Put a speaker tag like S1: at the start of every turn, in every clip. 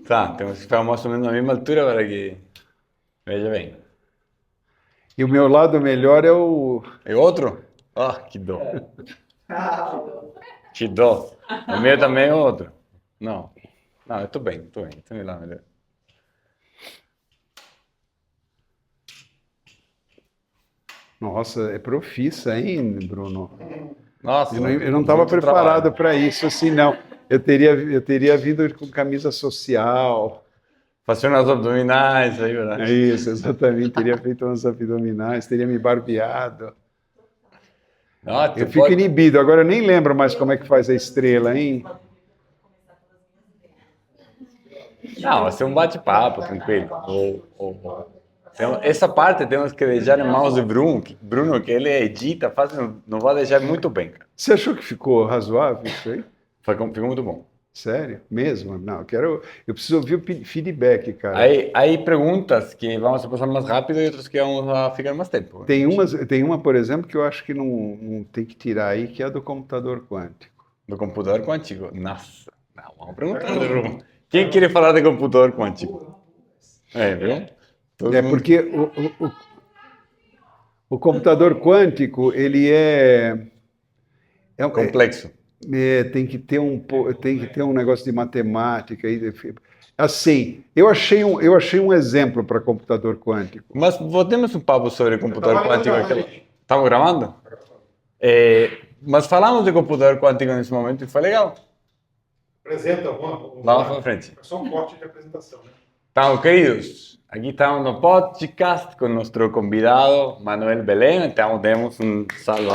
S1: Tá, temos que ficar mais ou menos na mesma altura para que veja bem.
S2: E o meu lado melhor é o.
S1: E outro? Ah, que dó. Que dó. O meu também é outro. Não. Não, eu tô bem, tô bem. Tô lá melhor.
S2: Nossa, é profissa, hein, Bruno? Eu
S1: Nossa,
S2: não estava
S1: muito
S2: preparado
S1: trabalho.
S2: para isso assim, não. Eu teria vindo com camisa social.
S1: Fazer umas abdominais aí,
S2: É
S1: verdade?
S2: isso, exatamente. Teria feito umas abdominais, teria me barbeado.
S1: Não, tu
S2: Eu fico
S1: pode.
S2: inibido. Agora eu nem lembro mais como é que faz a estrela, hein?
S1: Não, vai ser um bate-papo, tranquilo. Essa parte temos que deixar em mãos de Bruno, Bruno, que ele edita, faz, não vai deixar muito bem, cara.
S2: Você achou que ficou razoável isso aí?
S1: Ficou muito bom.
S2: Sério? Mesmo? Não, eu preciso ouvir o feedback, cara.
S1: Aí perguntas que vamos a passar mais rápido e outras que vamos a ficar mais tempo.
S2: Tem uma, por exemplo, que eu acho que não tem que tirar aí, que é a do computador quântico.
S1: Do computador quântico. Nossa, não, vamos perguntar, Bruno. Quem quer falar de computador quântico? É, viu? Todo
S2: É
S1: mundo.
S2: porque o computador quântico, ele é,
S1: Complexo.
S2: tem que ter um negócio de matemática. Assim, eu achei um exemplo para computador quântico.
S1: Mas voltemos um papo sobre computador quântico. Estamos gravando? É, mas falamos de computador quântico nesse momento e foi legal.
S3: Apresenta, vamos
S1: Vamos
S3: lá.
S1: para frente.
S3: É só um corte de apresentação, né?
S1: Então, queridos, aquí estamos no podcast con nuestro convidado Manuel Belén. Então, demos un salvo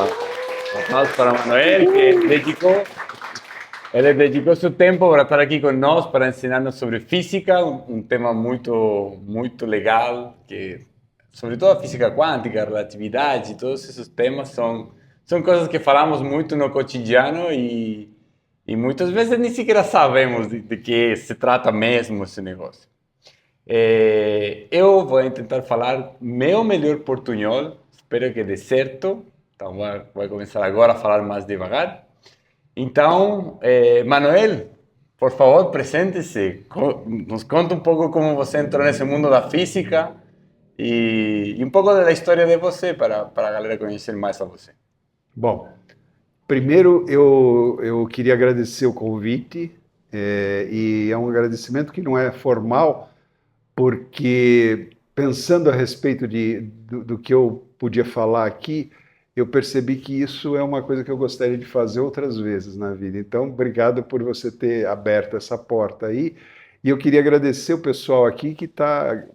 S1: aplauso para Manuel, ele dedicou seu tempo para estar aqui conosco, para ensinar-nos sobre física, um tema muito legal, que, sobretudo a física quântica, a relatividade, todos esses temas são coisas que falamos muito no cotidiano e muitas vezes nem sequer sabemos de que se trata mesmo esse negócio. Eu vou tentar falar meu melhor portunhol, espero que dê certo. Então, vou começar agora a falar mais devagar. Então, Manuel, por favor, presente-se. Nos conta um pouco como você entrou nesse mundo da física e um pouco da história de você para a galera conhecer mais a você.
S2: Bom, primeiro eu queria agradecer o convite, e é um agradecimento que não é formal, porque pensando a respeito do que eu podia falar aqui, eu percebi que isso é uma coisa que eu gostaria de fazer outras vezes na vida. Então, obrigado por você ter aberto essa porta aí. E eu queria agradecer o pessoal aqui que está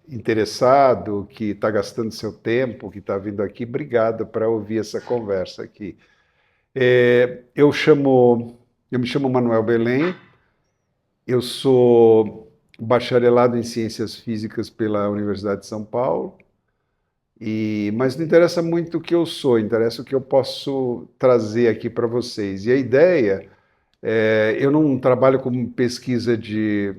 S2: interessado, que está gastando seu tempo, que está vindo aqui. Obrigado para ouvir essa conversa aqui. Eu me chamo Manuel Belém, eu sou bacharelado em Ciências Físicas pela Universidade de São Paulo, mas não interessa muito o que eu sou, interessa o que eu posso trazer aqui para vocês. E a ideia eu não trabalho com pesquisa de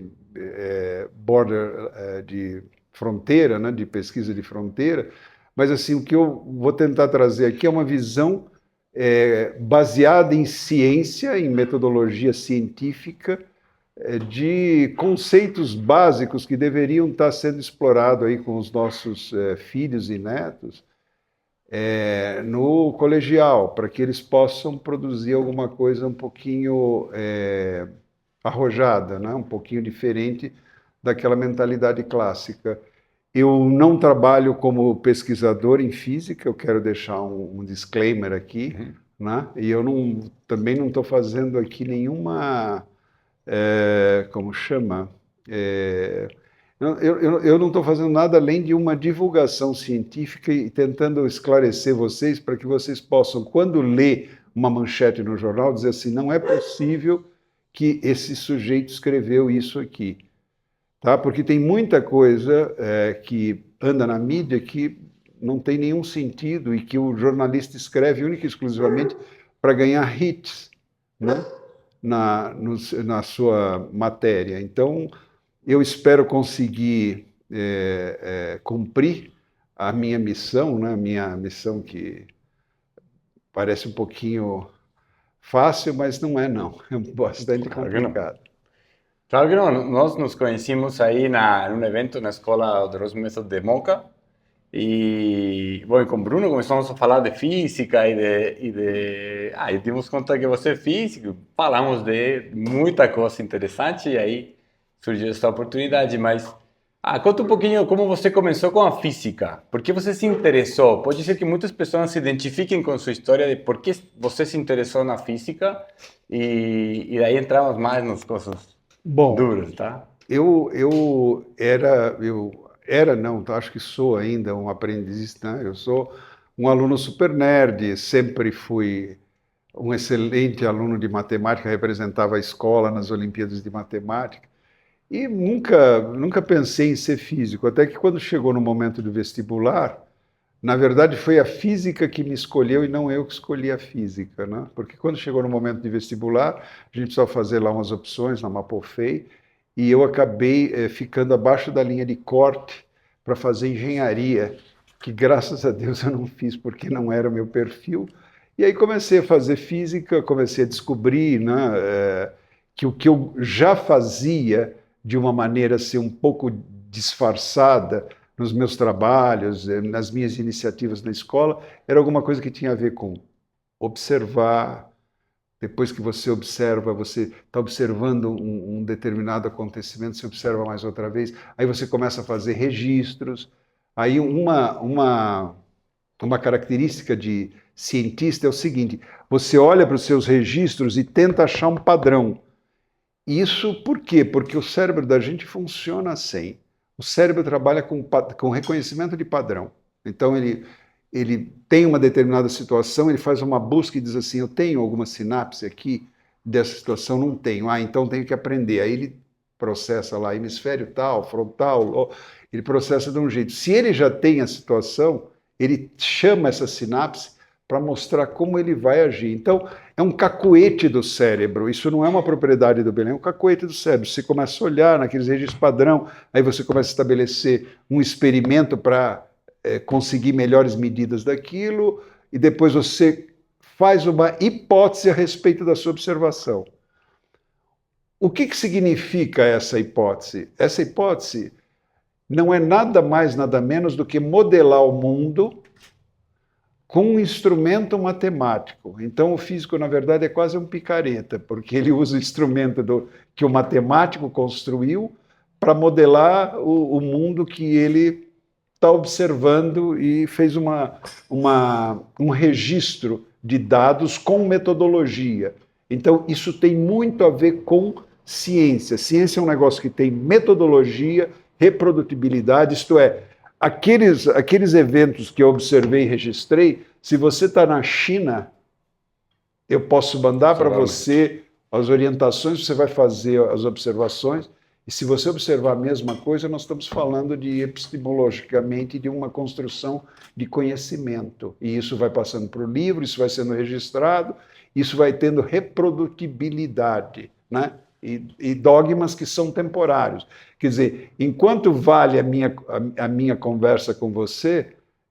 S2: de fronteira, né, de pesquisa de fronteira, mas assim o que eu vou tentar trazer aqui é uma visão baseada em ciência, em metodologia científica, de conceitos básicos que deveriam estar sendo explorados aí com os nossos filhos e netos no colegial, para que eles possam produzir alguma coisa um pouquinho arrojada, né? Um pouquinho diferente daquela mentalidade clássica. Eu não trabalho como pesquisador em física, eu quero deixar um disclaimer aqui,
S1: Uhum.
S2: né? E eu também não estou fazendo aqui nenhuma, como chama? É, eu não estou fazendo nada além de uma divulgação científica e tentando esclarecer vocês para que vocês possam, quando ler uma manchete no jornal, dizer assim: não é possível que esse sujeito escreveu isso aqui. Tá? Porque tem muita coisa que anda na mídia que não tem nenhum sentido e que o jornalista escreve única e exclusivamente para ganhar hits, né? na sua matéria. Então, eu espero conseguir cumprir a minha missão, né? A minha missão que parece um pouquinho fácil, mas não é não, é bastante
S1: Claro que não.
S2: complicado.
S1: Claro que não. Nós nos conhecimos aí num evento na escola de Erasmus Mestre de Moca. E, bom, e com o Bruno começamos a falar de física e dimos conta que você é físico. Falamos de muita coisa interessante e aí surgiu essa oportunidade. Mas, conta um pouquinho como você começou com a física. Por que você se interessou? Pode ser que muitas pessoas se identifiquem com sua história de por que você se interessou na física e daí entramos mais nas coisas
S2: Bom,
S1: duras, tá?
S2: eu acho que sou ainda um aprendiz, né? Eu sou um aluno super nerd, sempre fui um excelente aluno de matemática, representava a escola nas Olimpíadas de Matemática e nunca pensei em ser físico, até que quando chegou no momento do vestibular, na verdade foi a física que me escolheu e não eu que escolhi a física, né? Porque quando chegou no momento de vestibular, a gente precisava fazer lá umas opções na Mapofei, e eu acabei ficando abaixo da linha de corte para fazer engenharia, que graças a Deus eu não fiz porque não era o meu perfil. E aí comecei a fazer física, comecei a descobrir, né, que o que eu já fazia de uma maneira assim, um pouco disfarçada nos meus trabalhos, nas minhas iniciativas na escola, era alguma coisa que tinha a ver com observar. Depois que você observa, você está observando um determinado acontecimento, você observa mais outra vez, aí você começa a fazer registros. Aí uma característica de cientista é o seguinte: você olha para os seus registros e tenta achar um padrão. Isso por quê? Porque o cérebro da gente funciona assim. O cérebro trabalha com reconhecimento de padrão. Então, ele tem uma determinada situação, ele faz uma busca e diz assim, eu tenho alguma sinapse aqui dessa situação? Não tenho. Então tenho que aprender. Aí ele processa lá, hemisfério tal, frontal, ele processa de um jeito. Se ele já tem a situação, ele chama essa sinapse para mostrar como ele vai agir. Então, é um cacoete do cérebro, isso não é uma propriedade do Belém, é um cacoete do cérebro. Você começa a olhar naqueles registros padrão, aí você começa a estabelecer um experimento para conseguir melhores medidas daquilo, e depois você faz uma hipótese a respeito da sua observação. O que significa essa hipótese? Essa hipótese não é nada mais, nada menos do que modelar o mundo com um instrumento matemático. Então, o físico, na verdade, é quase um picareta, porque ele usa o instrumento que o matemático construiu para modelar o mundo que ele está observando e fez um registro de dados com metodologia. Então, isso tem muito a ver com ciência. Ciência é um negócio que tem metodologia, reprodutibilidade, isto é, aqueles eventos que eu observei e registrei, se você está na China, eu posso mandar para você as orientações, você vai fazer as observações, e se você observar a mesma coisa, nós estamos falando de epistemologicamente de uma construção de conhecimento. E isso vai passando para o livro, isso vai sendo registrado, isso vai tendo reprodutibilidade, né? E dogmas que são temporários. Quer dizer, enquanto vale a minha conversa com você,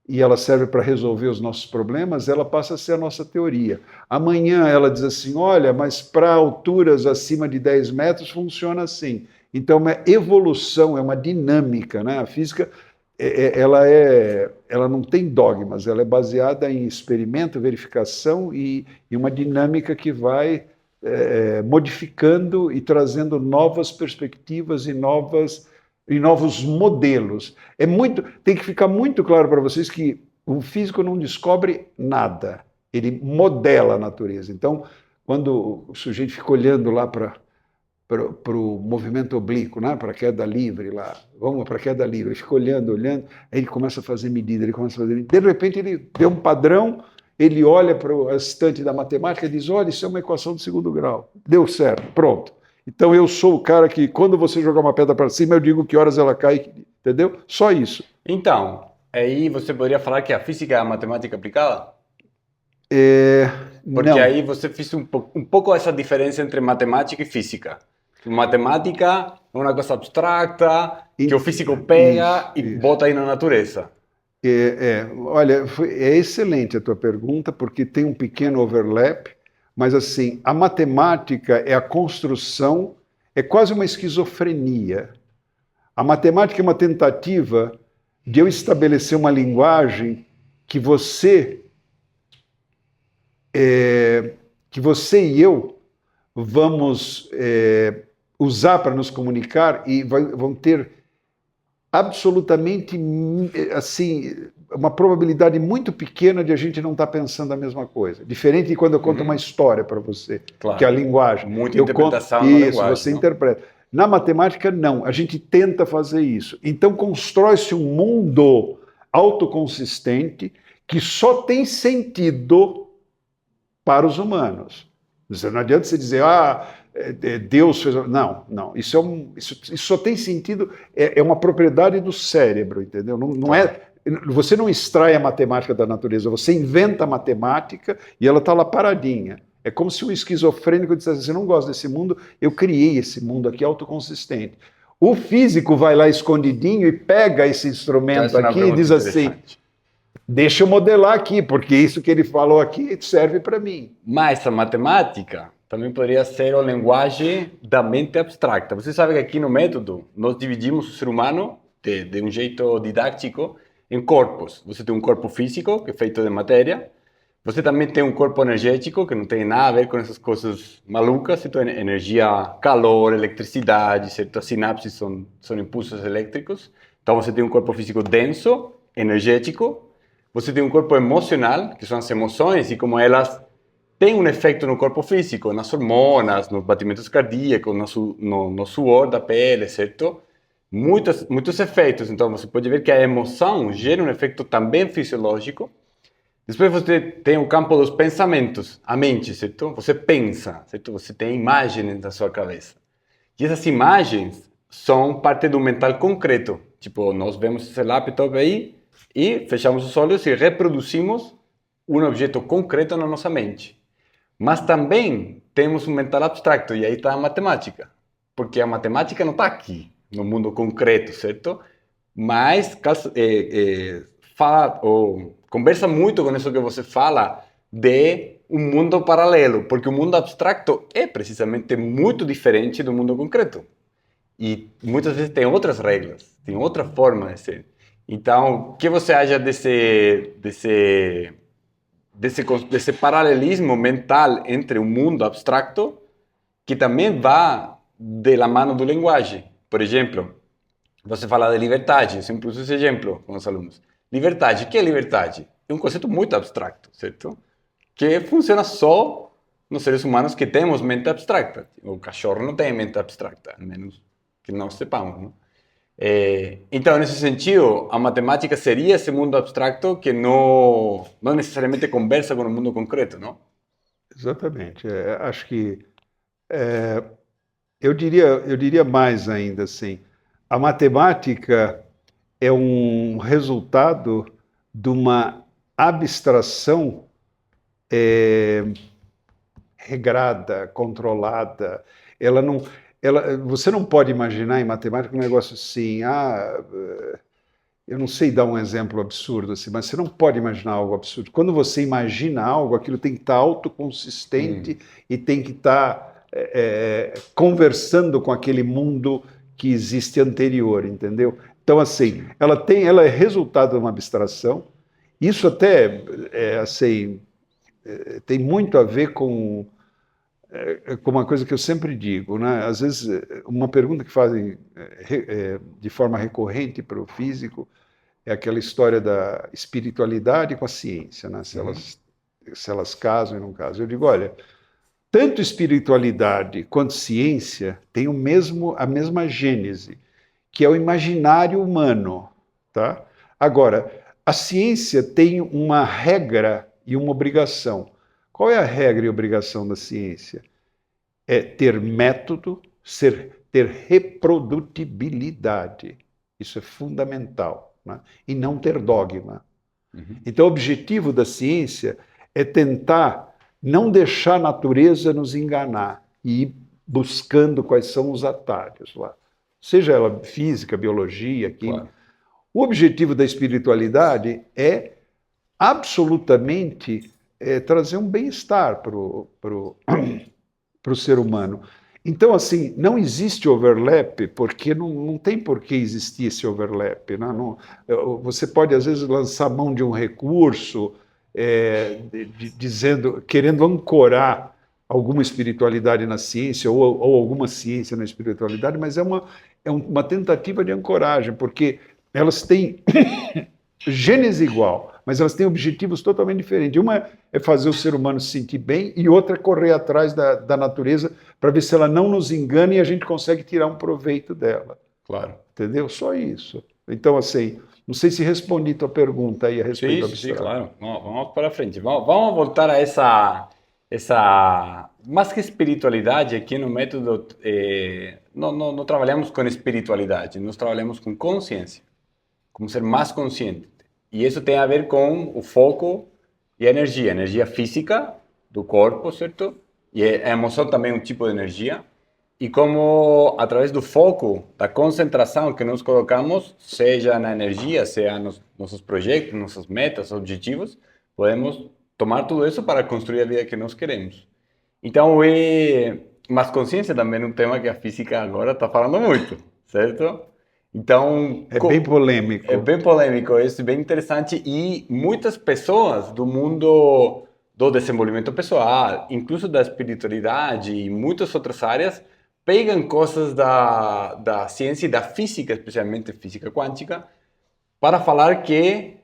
S2: e ela serve para resolver os nossos problemas, ela passa a ser a nossa teoria. Amanhã ela diz assim, olha, mas para alturas acima de 10 metros funciona assim. Então, é uma evolução, é uma dinâmica, né? A física, ela não tem dogmas, ela é baseada em experimento, verificação e uma dinâmica que vai modificando e trazendo novas perspectivas e novos modelos. Tem que ficar muito claro para vocês que o físico não descobre nada, ele modela a natureza. Então, quando o sujeito fica olhando lá para o movimento oblíquo, né? Para a queda livre lá, vamos para a queda livre, ele fica olhando, aí ele começa a fazer medida, de repente ele vê um padrão, ele olha para o estante da matemática e diz, olha, isso é uma equação de segundo grau, deu certo, pronto. Então eu sou o cara que, quando você jogar uma pedra para cima, eu digo que horas ela cai, entendeu? Só isso.
S1: Então, aí você poderia falar que a física é a matemática aplicada? Porque
S2: não.
S1: aí você fez um pouco essa diferença entre matemática e física. Matemática é uma coisa abstrata, que o físico pega e bota aí na natureza.
S2: Olha, é excelente a tua pergunta, porque tem um pequeno overlap, mas assim, a matemática é a construção, é quase uma esquizofrenia. A matemática é uma tentativa de eu estabelecer uma linguagem que você e eu vamos usar para nos comunicar e vão ter absolutamente, assim, uma probabilidade muito pequena de a gente não estar pensando a mesma coisa. Diferente de quando eu conto uma história para você,
S1: Claro.
S2: que é a linguagem.
S1: Muita
S2: Eu
S1: interpretação
S2: conto,
S1: na
S2: isso,
S1: linguagem,
S2: você
S1: não?
S2: interpreta. Na matemática, não. A gente tenta fazer isso. Então, constrói-se um mundo autoconsistente que só tem sentido para os humanos. Não adianta você dizer, Deus fez... Não, não. Isso só tem sentido, é uma propriedade do cérebro, entendeu? Não é... Você não extrai a matemática da natureza, você inventa a matemática e ela está lá paradinha. É como se um esquizofrênico dissesse assim, eu não gosto desse mundo, eu criei esse mundo aqui autoconsistente. O físico vai lá escondidinho e pega esse instrumento aqui e diz assim, deixa eu modelar aqui, porque isso que ele falou aqui serve para mim.
S1: Mas a matemática também poderia ser a linguagem da mente abstracta. Você sabe que aqui no método nós dividimos o ser humano de um jeito didático em corpos. Você tem um corpo físico, que é feito de matéria. Você também tem um corpo energético, que não tem nada a ver com essas coisas malucas. Então, energia, calor, eletricidade, certo? As sinapses são impulsos elétricos. Então, você tem um corpo físico denso, energético. Você tem um corpo emocional, que são as emoções, e como elas têm um efeito no corpo físico, nas hormonas, nos batimentos cardíacos, no suor da pele, certo? Muitos efeitos. Então, você pode ver que a emoção gera um efeito também fisiológico. Depois você tem o campo dos pensamentos, a mente, certo? Você pensa, certo? Você tem imagens na sua cabeça. E essas imagens são parte do mental concreto. Tipo, nós vemos esse laptop aí e fechamos os olhos e reproduzimos um objeto concreto na nossa mente. Mas também temos um mental abstracto, e aí está a matemática. Porque a matemática não está aqui, no mundo concreto, certo? Mas conversa muito com isso que você fala de um mundo paralelo, porque o mundo abstracto é precisamente muito diferente do mundo concreto. E muitas vezes tem outras regras, tem outra forma de ser. Então, o que você acha desse paralelismo mental entre o mundo abstracto, que também vai de la mano do linguagem? Por exemplo, você fala de liberdade, eu sempre uso esse exemplo com os alunos. Liberdade, o que é liberdade? É um conceito muito abstracto, certo? Que funciona só nos seres humanos que temos mente abstracta. O cachorro não tem mente abstracta, a menos que nós sepamos, não? Então, nesse sentido, a matemática seria esse mundo abstracto que não necessariamente conversa com o mundo concreto, não?
S2: Exatamente. Acho que eu diria mais ainda assim. A matemática é um resultado de uma abstração regrada, controlada. Você não pode imaginar em matemática um negócio assim, eu não sei dar um exemplo absurdo assim, mas você não pode imaginar algo absurdo. Quando você imagina algo, aquilo tem que estar autoconsistente e tem que estar conversando com aquele mundo que existe anterior, entendeu? Então, assim, ela é resultado de uma abstração. Isso até, tem muito a ver com uma coisa que eu sempre digo, né? Às vezes, uma pergunta que fazem de forma recorrente para o físico é aquela história da espiritualidade com a ciência, né? Se elas casam e não casam. Eu digo, olha, tanto espiritualidade quanto ciência têm a mesma gênese, que é o imaginário humano, tá? Agora, a ciência tem uma regra e uma obrigação. Qual é a regra e obrigação da ciência? É ter método, ter reprodutibilidade. Isso é fundamental, né? E não ter dogma. Então, o objetivo da ciência é tentar não deixar a natureza nos enganar e ir buscando quais são os atalhos lá. Seja ela física, biologia, química. Claro. O objetivo da espiritualidade é absolutamente trazer um bem-estar para o ser humano. Então, assim, não existe overlap, porque não tem por que existir esse overlap. Né? Você pode, às vezes, lançar mão de um recurso, dizendo, querendo ancorar alguma espiritualidade na ciência, ou alguma ciência na espiritualidade, mas é uma tentativa de ancoragem, porque elas têm gênese igual, mas elas têm objetivos totalmente diferentes. Uma é fazer o ser humano se sentir bem e outra é correr atrás da natureza para ver se ela não nos engana e a gente consegue tirar um proveito dela.
S1: Claro.
S2: Entendeu? Só isso. Então, assim, não sei se respondi tua pergunta aí a respeito do abstrato.
S1: Sim, claro. Vamos para frente. Vamos voltar a mais que espiritualidade, aqui no método, não trabalhamos com espiritualidade, nós trabalhamos com consciência, como ser mais consciente. E isso tem a ver com o foco e a energia física do corpo, certo? E a emoção também é um tipo de energia. E como, através do foco, da concentração que nós colocamos, seja na energia, seja nos nossos projetos, nossas metas, objetivos, podemos tomar tudo isso para construir a vida que nós queremos. Então, mas consciência também é um tema que a física agora está falando muito, certo? Então,
S2: é bem polêmico.
S1: É bem polêmico, isso é bem interessante. E muitas pessoas do mundo do desenvolvimento pessoal, incluso da espiritualidade e muitas outras áreas, pegam coisas da ciência e da física, especialmente física quântica, para falar que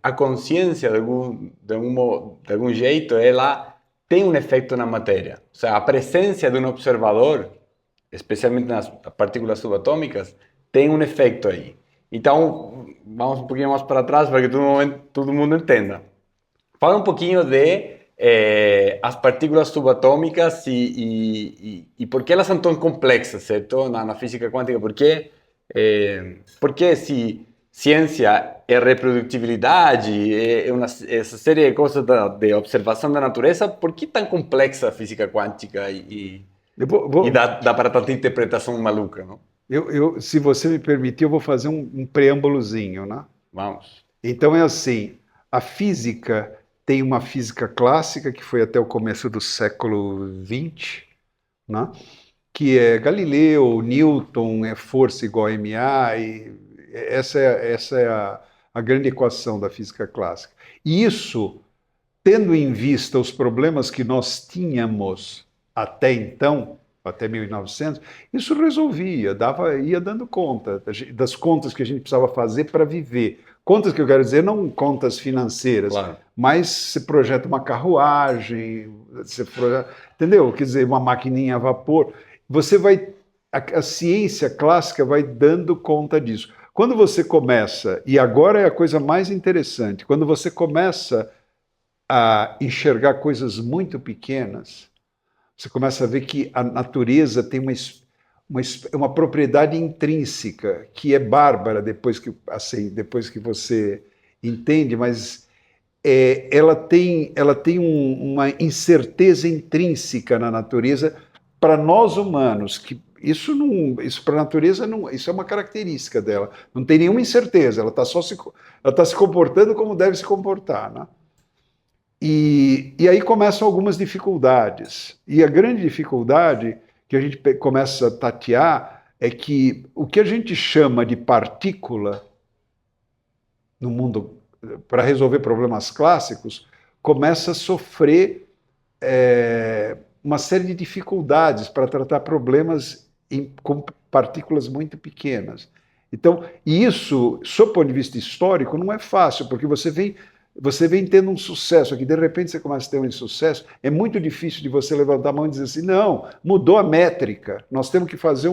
S1: a consciência, de algum jeito, ela tem um efeito na matéria. Ou seja, a presença de um observador, especialmente nas partículas subatômicas, tem um efeito aí. Então, vamos um pouquinho mais para trás para que todo mundo entenda. Fala um pouquinho de as partículas subatômicas e por que elas são tão complexas, certo? Na física quântica, porque se ciência é reprodutibilidade, essa série de coisas de observação da natureza, por que tão complexa a física quântica e dá para tanta interpretação maluca, não?
S2: Se você me permitir, eu vou fazer um preâmbulozinho, né?
S1: Vamos.
S2: Então é assim, a física tem uma física clássica que foi até o começo do século XX, né? Que é Galileu, Newton, é força igual a ma, e essa é a grande equação da física clássica. E isso, tendo em vista os problemas que nós tínhamos até então, até 1900, isso resolvia, ia dando conta das contas que a gente precisava fazer para viver. Contas que eu quero dizer, não contas financeiras,
S1: claro,
S2: mas você projeta uma carruagem, entendeu? Quer dizer, uma maquininha a vapor. A ciência clássica vai dando conta disso. Quando você começa, e agora é a coisa mais interessante, quando você começa a enxergar coisas muito pequenas, você começa a ver que a natureza tem uma propriedade intrínseca que é bárbara depois que você entende, mas ela tem uma incerteza intrínseca na natureza para nós humanos, que isso para a natureza isso é uma característica dela, não tem nenhuma incerteza, ela está se comportando como deve se comportar, né? E aí começam algumas dificuldades. E a grande dificuldade que a gente começa a tatear é que o que a gente chama de partícula no mundo, para resolver problemas clássicos, começa a sofrer uma série de dificuldades para tratar problemas com partículas muito pequenas. Então, isso, sob o ponto de vista histórico, não é fácil, porque você vem tendo um sucesso aqui, de repente você começa a ter um insucesso, é muito difícil de você levantar a mão e dizer assim, não, mudou a métrica, nós temos que fazer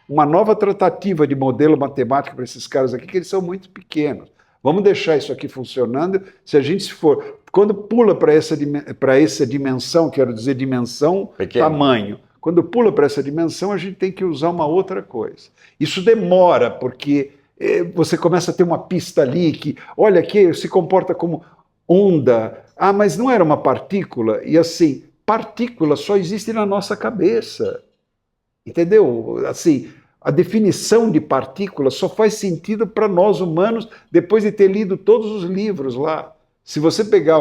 S2: uma nova tratativa de modelo matemático para esses caras aqui, que eles são muito pequenos. Vamos deixar isso aqui funcionando, se a gente for, quando pula para essa dimensão, quero dizer dimensão, pequeno, tamanho, quando pula para essa dimensão, a gente tem que usar uma outra coisa. Isso demora, porque você começa a ter uma pista ali que, olha aqui, se comporta como onda. Ah, mas não era uma partícula? E assim, partícula só existe na nossa cabeça. Entendeu? Assim, a definição de partícula só faz sentido para nós humanos depois de ter lido todos os livros lá. Se você pegar,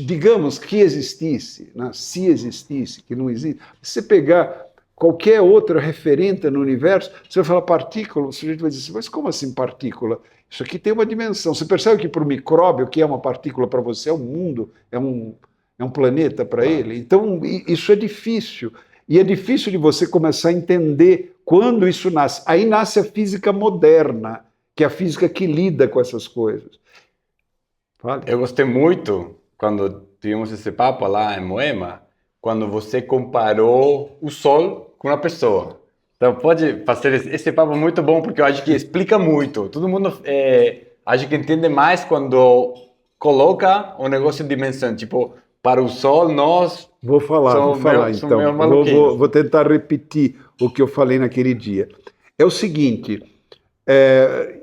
S2: digamos que existisse, né? Se existisse, que não existe, se você pegar qualquer outra referente no universo, você vai falar partícula, o sujeito vai dizer assim, mas como assim partícula? Isso aqui tem uma dimensão. Você percebe que para o micróbio, que é uma partícula para você, é um mundo, é um planeta para ele. Então, isso é difícil. E é difícil de você começar a entender quando isso nasce. Aí nasce a física moderna, que é a física que lida com essas coisas. Vale.
S1: Eu gostei muito quando tivemos esse papo lá em Moema, quando você comparou o Sol com uma pessoa. Então pode fazer esse papo muito bom, porque eu acho que explica muito. Todo mundo acho que entende mais quando coloca o negócio em dimensão. Tipo, para o Sol, nós
S2: vou falar então. Vou tentar repetir o que eu falei naquele dia. É o seguinte,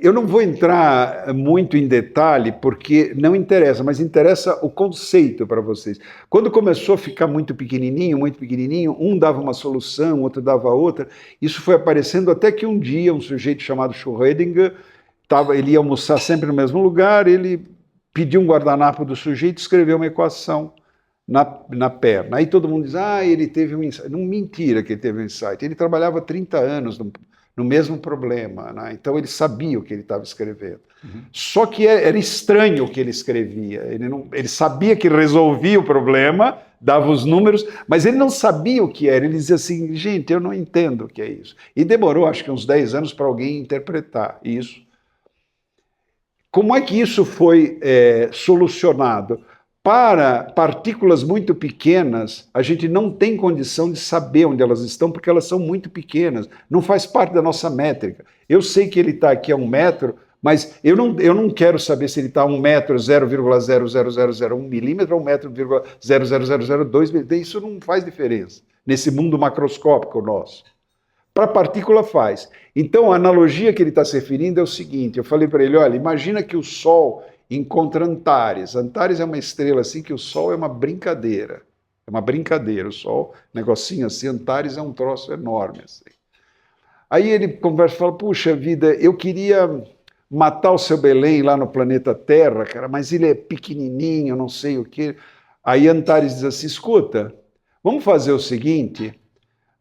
S2: eu não vou entrar muito em detalhe, porque não interessa, mas interessa o conceito para vocês. Quando começou a ficar muito pequenininho, um dava uma solução, outro dava outra, isso foi aparecendo até que um dia um sujeito chamado Schrödinger, ele ia almoçar sempre no mesmo lugar, ele pediu um guardanapo do sujeito e escreveu uma equação na perna. Aí todo mundo diz, ele teve um insight. Não, mentira que ele teve um insight. Ele trabalhava 30 anos no mesmo problema, né? Então ele sabia o que ele estava escrevendo. Uhum. Só que era estranho o que ele escrevia. Ele sabia que resolvia o problema, dava os números, mas ele não sabia o que era. Ele dizia assim, gente, eu não entendo o que é isso. E demorou, acho que uns 10 anos para alguém interpretar isso. Como é que isso foi solucionado? Para partículas muito pequenas, a gente não tem condição de saber onde elas estão, porque elas são muito pequenas, não faz parte da nossa métrica. Eu sei que ele está aqui a 1 metro, mas eu não quero saber se ele está a 1 metro, 0,00001 milímetro, ou 1 metro, 0,0002 milímetros. Isso não faz diferença nesse mundo macroscópico nosso. Para a partícula faz. Então, a analogia que ele está se referindo é o seguinte, eu falei para ele, olha, imagina que o Sol encontra Antares. Antares é uma estrela assim que o Sol é uma brincadeira. É uma brincadeira, o Sol, negocinho assim, Antares é um troço enorme. Assim. Aí ele conversa e fala, puxa vida, eu queria matar o seu Belém lá no planeta Terra, cara, mas ele é pequenininho, não sei o quê. Aí Antares diz assim, escuta, vamos fazer o seguinte,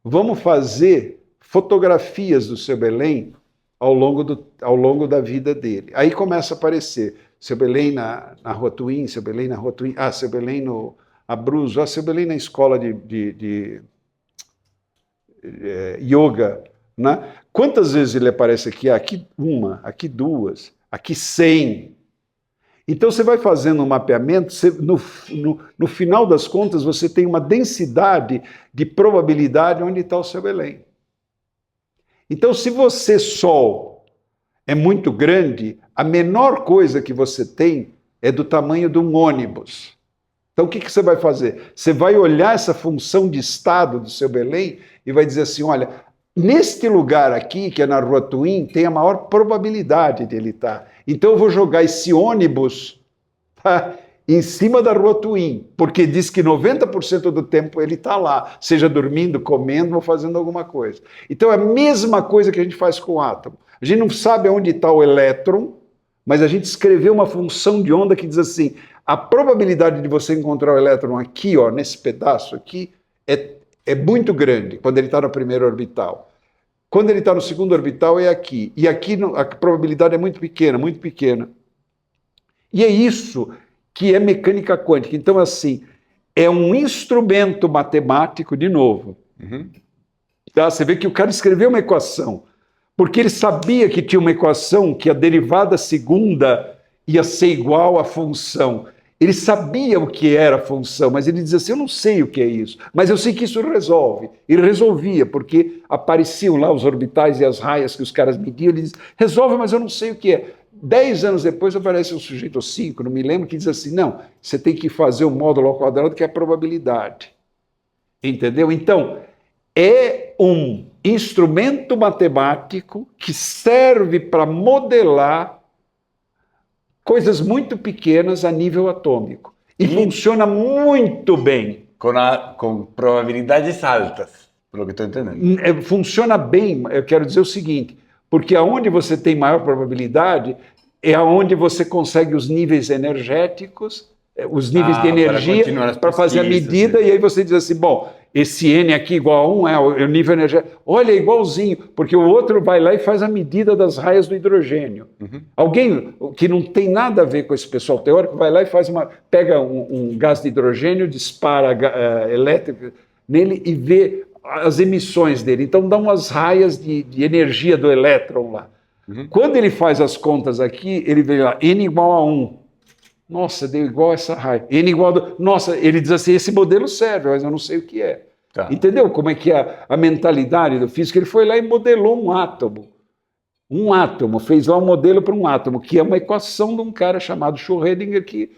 S2: vamos fazer fotografias do seu Belém ao longo da vida dele. Aí começa a aparecer seu Belém na Rua Twin, seu Belém na Rua Twin, seu Belém no Abruzzo, seu Belém na escola de yoga. Né? Quantas vezes ele aparece aqui? Aqui uma, aqui duas, aqui 100. Então você vai fazendo um mapeamento, no final das contas você tem uma densidade de probabilidade onde está o seu Belém. Então se você, Sol, é muito grande, a menor coisa que você tem é do tamanho de um ônibus. Então o que você vai fazer? Você vai olhar essa função de estado do seu Belém e vai dizer assim, olha, neste lugar aqui, que é na Rua Twin, tem a maior probabilidade de ele estar. Então eu vou jogar esse ônibus em cima da Rua Twin, porque diz que 90% do tempo ele está lá, seja dormindo, comendo ou fazendo alguma coisa. Então é a mesma coisa que a gente faz com o átomo. A gente não sabe onde está o elétron, mas a gente escreveu uma função de onda que diz assim, a probabilidade de você encontrar o elétron aqui, ó, nesse pedaço aqui, é muito grande quando ele está no primeiro orbital. Quando ele está no segundo orbital é aqui. E aqui a probabilidade é muito pequena, muito pequena. E é isso que é mecânica quântica. Então, assim, é um instrumento matemático, de novo. Uhum. Tá? Você vê que o cara escreveu uma equação, porque ele sabia que tinha uma equação que a derivada segunda ia ser igual à função. Ele sabia o que era a função, mas ele dizia assim, eu não sei o que é isso, mas eu sei que isso resolve. Ele resolvia, porque apareciam lá os orbitais e as raias que os caras mediam, ele dizia, resolve, mas eu não sei o que é. 10 anos depois aparece um sujeito, ou 5, não me lembro, que diz assim, não, você tem que fazer o módulo ao quadrado, que é a probabilidade. Entendeu? Então, é um instrumento matemático que serve para modelar coisas muito pequenas a nível atômico. E funciona muito bem.
S1: Com probabilidades altas, pelo que estou entendendo.
S2: Funciona bem, eu quero dizer o seguinte, porque aonde você tem maior probabilidade, é onde você consegue os níveis energéticos, os níveis de energia para fazer a medida, e aí você diz assim, bom, esse N aqui igual a 1 é o nível energético. Olha, é igualzinho, porque o outro vai lá e faz a medida das raias do hidrogênio. Alguém que não tem nada a ver com esse pessoal teórico vai lá e pega um gás de hidrogênio, dispara elétrico nele e vê as emissões dele. Então dá umas raias de energia do elétron lá. Quando ele faz as contas aqui, ele vê lá, N igual a 1. Nossa, deu igual essa raia. N igual a... Nossa, ele diz assim, esse modelo serve, mas eu não sei o que é.
S1: Tá.
S2: Entendeu como é que é a mentalidade do físico? Ele foi lá e modelou um átomo. Um átomo, fez lá um modelo para um átomo, que é uma equação de um cara chamado Schrödinger, que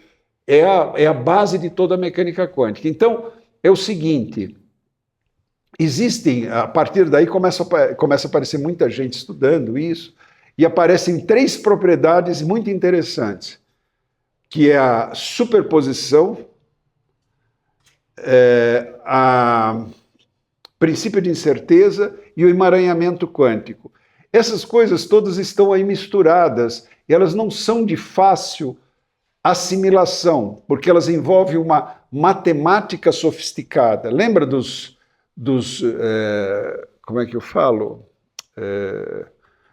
S2: é a base de toda a mecânica quântica. Então, é o seguinte... Existem, a partir daí começa a aparecer muita gente estudando isso, e aparecem 3 propriedades muito interessantes, que é a superposição, a princípio de incerteza e o emaranhamento quântico. Essas coisas todas estão aí misturadas, e elas não são de fácil assimilação, porque elas envolvem uma matemática sofisticada. Lembra como é que eu falo?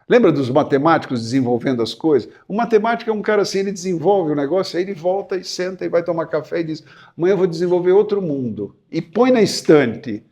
S2: Lembra dos matemáticos desenvolvendo as coisas? O matemático é um cara assim, ele desenvolve o negócio, aí ele volta e senta e vai tomar café e diz, amanhã eu vou desenvolver outro mundo. E põe na estante.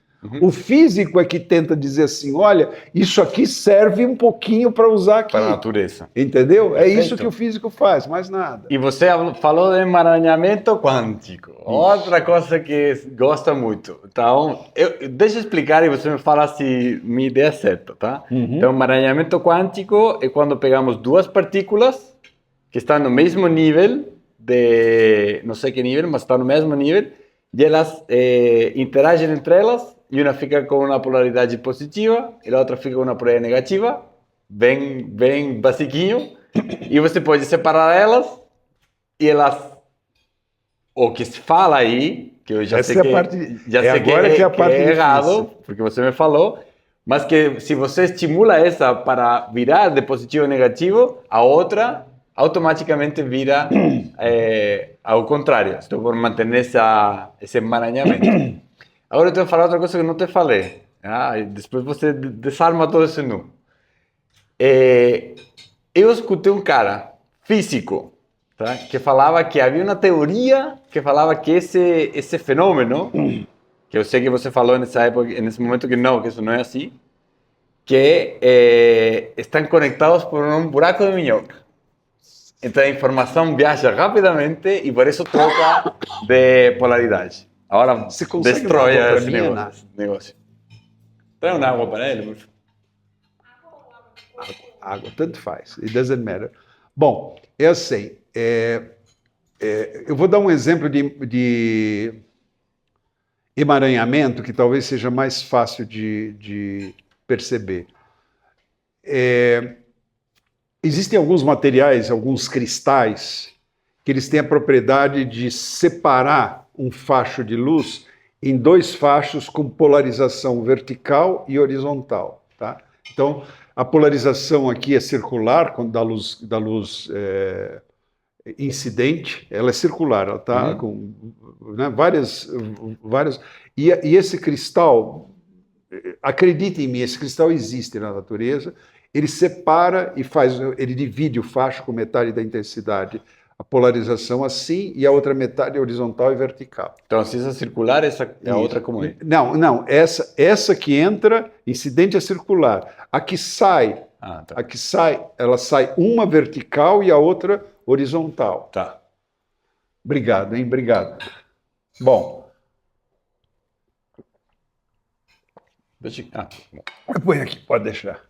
S2: O físico é que tenta dizer assim, olha, isso aqui serve um pouquinho para usar aqui.
S1: Para a natureza.
S2: Entendeu?
S1: Perfeito.
S2: É isso que o físico faz, mais nada.
S1: E você falou de emaranhamento quântico, outra coisa que gosta muito. Então, deixa eu explicar e você me fala se minha ideia é certa, tá? Então, emaranhamento quântico é quando pegamos 2 partículas que estão no mesmo nível, não sei que nível, mas estão no mesmo nível, e elas interagem entre elas, e uma fica com uma polaridade positiva, e a outra fica com uma polaridade negativa, bem basiquinho, e você pode separar elas, e elas, o que se fala aí, que eu já sei que é errado, porque você me falou, mas que se você estimula essa para virar de positivo a negativo, a outra automaticamente vira ao contrário. Estou por manter esse emaranhamento. Agora eu tenho que falar outra coisa que não te falei. E depois você desarma todo esse nu. Eu escutei um cara físico, tá, que falava que havia uma teoria que falava que esse fenômeno, que eu sei que você falou nessa época, nesse momento que isso não é assim, que estão conectados por um buraco de minhoca. Então a informação viaja rapidamente e por isso troca de polaridade. Agora destrói esse negócio. Traz uma água para ele, por favor.
S2: Água, tanto faz. It doesn't matter. Bom, é assim. Eu vou dar um exemplo de emaranhamento que talvez seja mais fácil de perceber. Existem alguns materiais, alguns cristais, que eles têm a propriedade de separar um facho de luz em 2 fachos com polarização vertical e horizontal. Tá? Então, a polarização aqui é circular, quando da luz incidente, ela é circular, ela está com várias... E esse cristal, acredite em mim, esse cristal existe na natureza, ele separa e ele divide o facho com metade da intensidade, a polarização assim, e a outra metade é horizontal e vertical.
S1: Então, se essa é circular, essa é a outra como é?
S2: Não, essa que entra, incidente é circular. A que sai, ela sai uma vertical e a outra horizontal.
S1: Tá.
S2: Obrigado, hein? Obrigado. Bom. Põe aqui, pode deixar.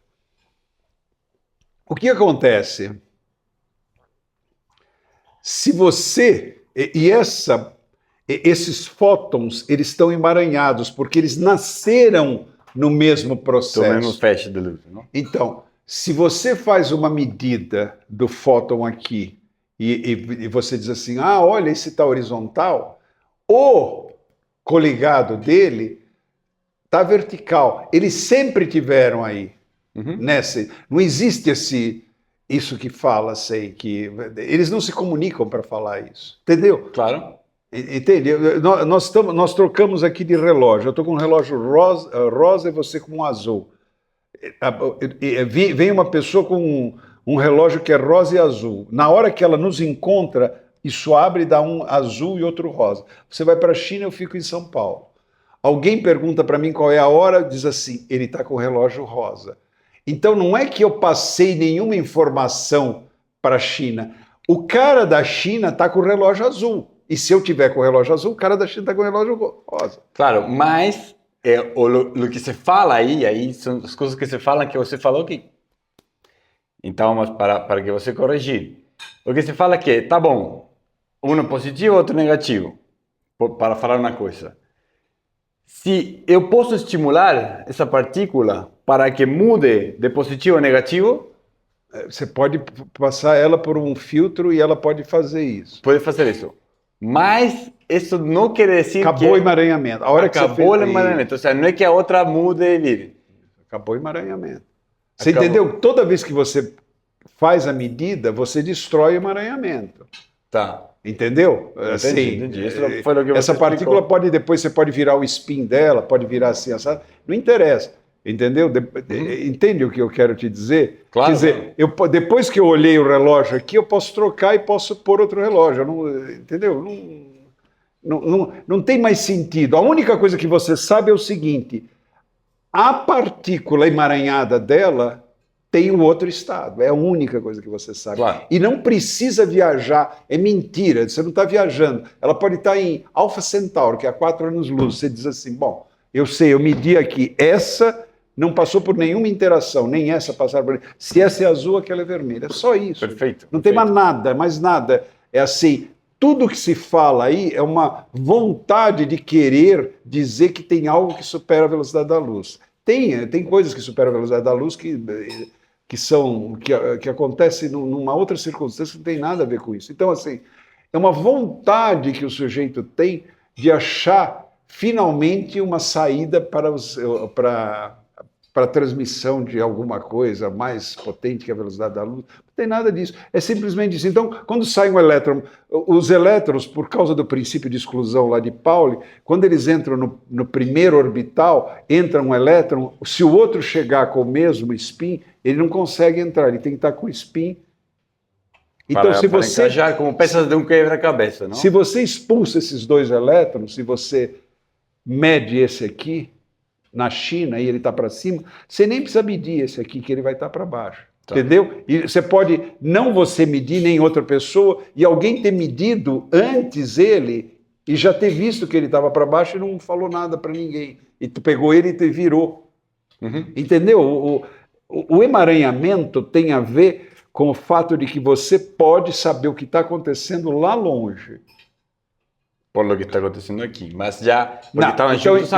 S2: O que acontece? Se você... esses fótons, eles estão emaranhados, porque eles nasceram no mesmo processo.
S1: No mesmo feixe de luz, não?
S2: Então, se você faz uma medida do fóton aqui, e você diz assim, olha, esse está horizontal, o coligado dele está vertical. Eles sempre tiveram aí. Não existe isso que fala, sei que eles não se comunicam para falar isso, entendeu?
S1: Claro.
S2: Entende? Nós trocamos aqui de relógio. Eu estou com um relógio rosa e você com um azul. Vem uma pessoa com um relógio que é rosa e azul. Na hora que ela nos encontra, isso abre e dá um azul e outro rosa. Você vai para a China, eu fico em São Paulo. Alguém pergunta para mim qual é a hora, diz assim, ele está com o relógio rosa. Então não é que eu passei nenhuma informação para a China. O cara da China está com o relógio azul. E se eu tiver com o relógio azul, o cara da China está com o relógio rosa.
S1: Claro, mas o que se fala aí são as coisas que se falam que você falou que... Então, mas para que você corrigir. O que se fala é que, tá bom, um positivo, outro negativo, para falar uma coisa. Se eu posso estimular essa partícula para que mude de positivo a negativo...
S2: Você pode passar ela por um filtro e ela pode fazer isso.
S1: Pode fazer isso. Mas isso não quer dizer
S2: acabou o emaranhamento. A hora
S1: acabou o emaranhamento. Ou seja, não é que a outra mude e vire.
S2: Acabou o emaranhamento. Você entendeu? Toda vez que você faz a medida, você destrói o emaranhamento.
S1: Tá.
S2: Entendeu?
S1: Entendi. Isso foi o que
S2: essa partícula
S1: explicou.
S2: pode, depois você pode virar o spin dela, pode virar assim, assado. Não interessa. Entendeu? Entende o que eu quero te dizer?
S1: Claro.
S2: Quer dizer, depois que eu olhei o relógio aqui, eu posso trocar e posso pôr outro relógio. Entendeu? Não tem mais sentido. A única coisa que você sabe é o seguinte: a partícula emaranhada dela tem um outro estado. É a única coisa que você sabe.
S1: Claro.
S2: E não precisa viajar. É mentira. Você não está viajando. Ela pode estar em Alpha Centauri, que é a 4 anos-luz. Você diz assim, bom, eu sei, eu medi aqui. Essa não passou por nenhuma interação, nem essa passaram por... Se essa é azul, aquela é vermelha. É só isso.
S1: Perfeito.
S2: Não tem mais nada. É assim, tudo que se fala aí é uma vontade de querer dizer que tem algo que supera a velocidade da luz. Tem coisas que superam a velocidade da luz que acontecem numa outra circunstância que não tem nada a ver com isso. Então, assim, é uma vontade que o sujeito tem de achar finalmente uma saída para a transmissão de alguma coisa mais potente que a velocidade da luz. Não tem nada disso. É simplesmente isso. Então, quando sai um elétron, os elétrons, por causa do princípio de exclusão lá de Pauli, quando eles entram no primeiro orbital, entra um elétron, se o outro chegar com o mesmo spin, ele não consegue entrar, ele tem que estar com o spin. Então, se você
S1: encaixar como peças de um quebra-cabeça, não?
S2: Se você expulsa esses dois elétrons, se você mede esse aqui, na China e ele está para cima, você nem precisa medir esse aqui, que ele vai estar para baixo. Tá. Entendeu? E você pode não você medir, nem outra pessoa, e alguém ter medido antes ele e já ter visto que ele estava para baixo e não falou nada para ninguém. E tu pegou ele e te virou. Uhum. Entendeu? O emaranhamento tem a ver com o fato de que você pode saber o que está acontecendo lá longe.
S1: Por lo que está acontecendo aqui, mas já...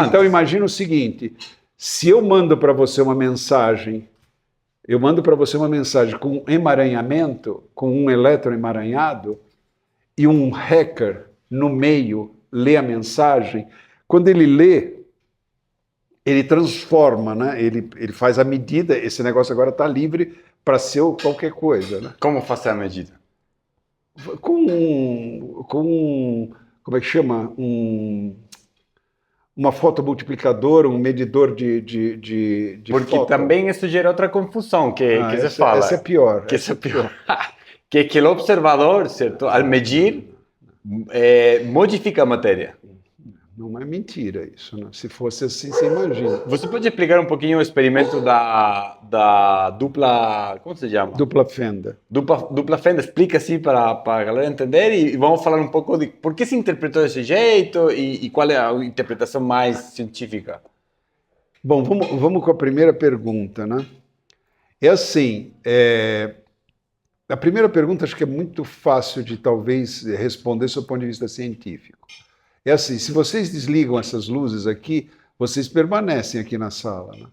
S2: Então imagina o seguinte, se eu mando para você uma mensagem, com emaranhamento, com um elétron emaranhado, e um hacker no meio lê a mensagem, quando ele lê, ele transforma, né? Ele faz a medida, esse negócio agora está livre para ser qualquer coisa. Né?
S1: Como fazer a medida?
S2: Como é que chama? Uma fotomultiplicadora, um medidor de
S1: Porque
S2: foto.
S1: também isso gera outra confusão que se fala.
S2: Essa é pior.
S1: Essa é pior. que o observador, certo, ao medir, modifica a matéria.
S2: Não é mentira isso, né? Se fosse assim, você imagina.
S1: Você pode explicar um pouquinho o experimento da dupla... Como se chama?
S2: Dupla fenda.
S1: Dupla fenda. Explica assim para a galera entender e vamos falar um pouco de por que se interpretou desse jeito e qual é a interpretação mais científica.
S2: Bom, vamos com a primeira pergunta, né? É assim, a primeira pergunta acho que é muito fácil de talvez responder sob o ponto de vista científico. É assim, se vocês desligam essas luzes aqui, vocês permanecem aqui na sala, né?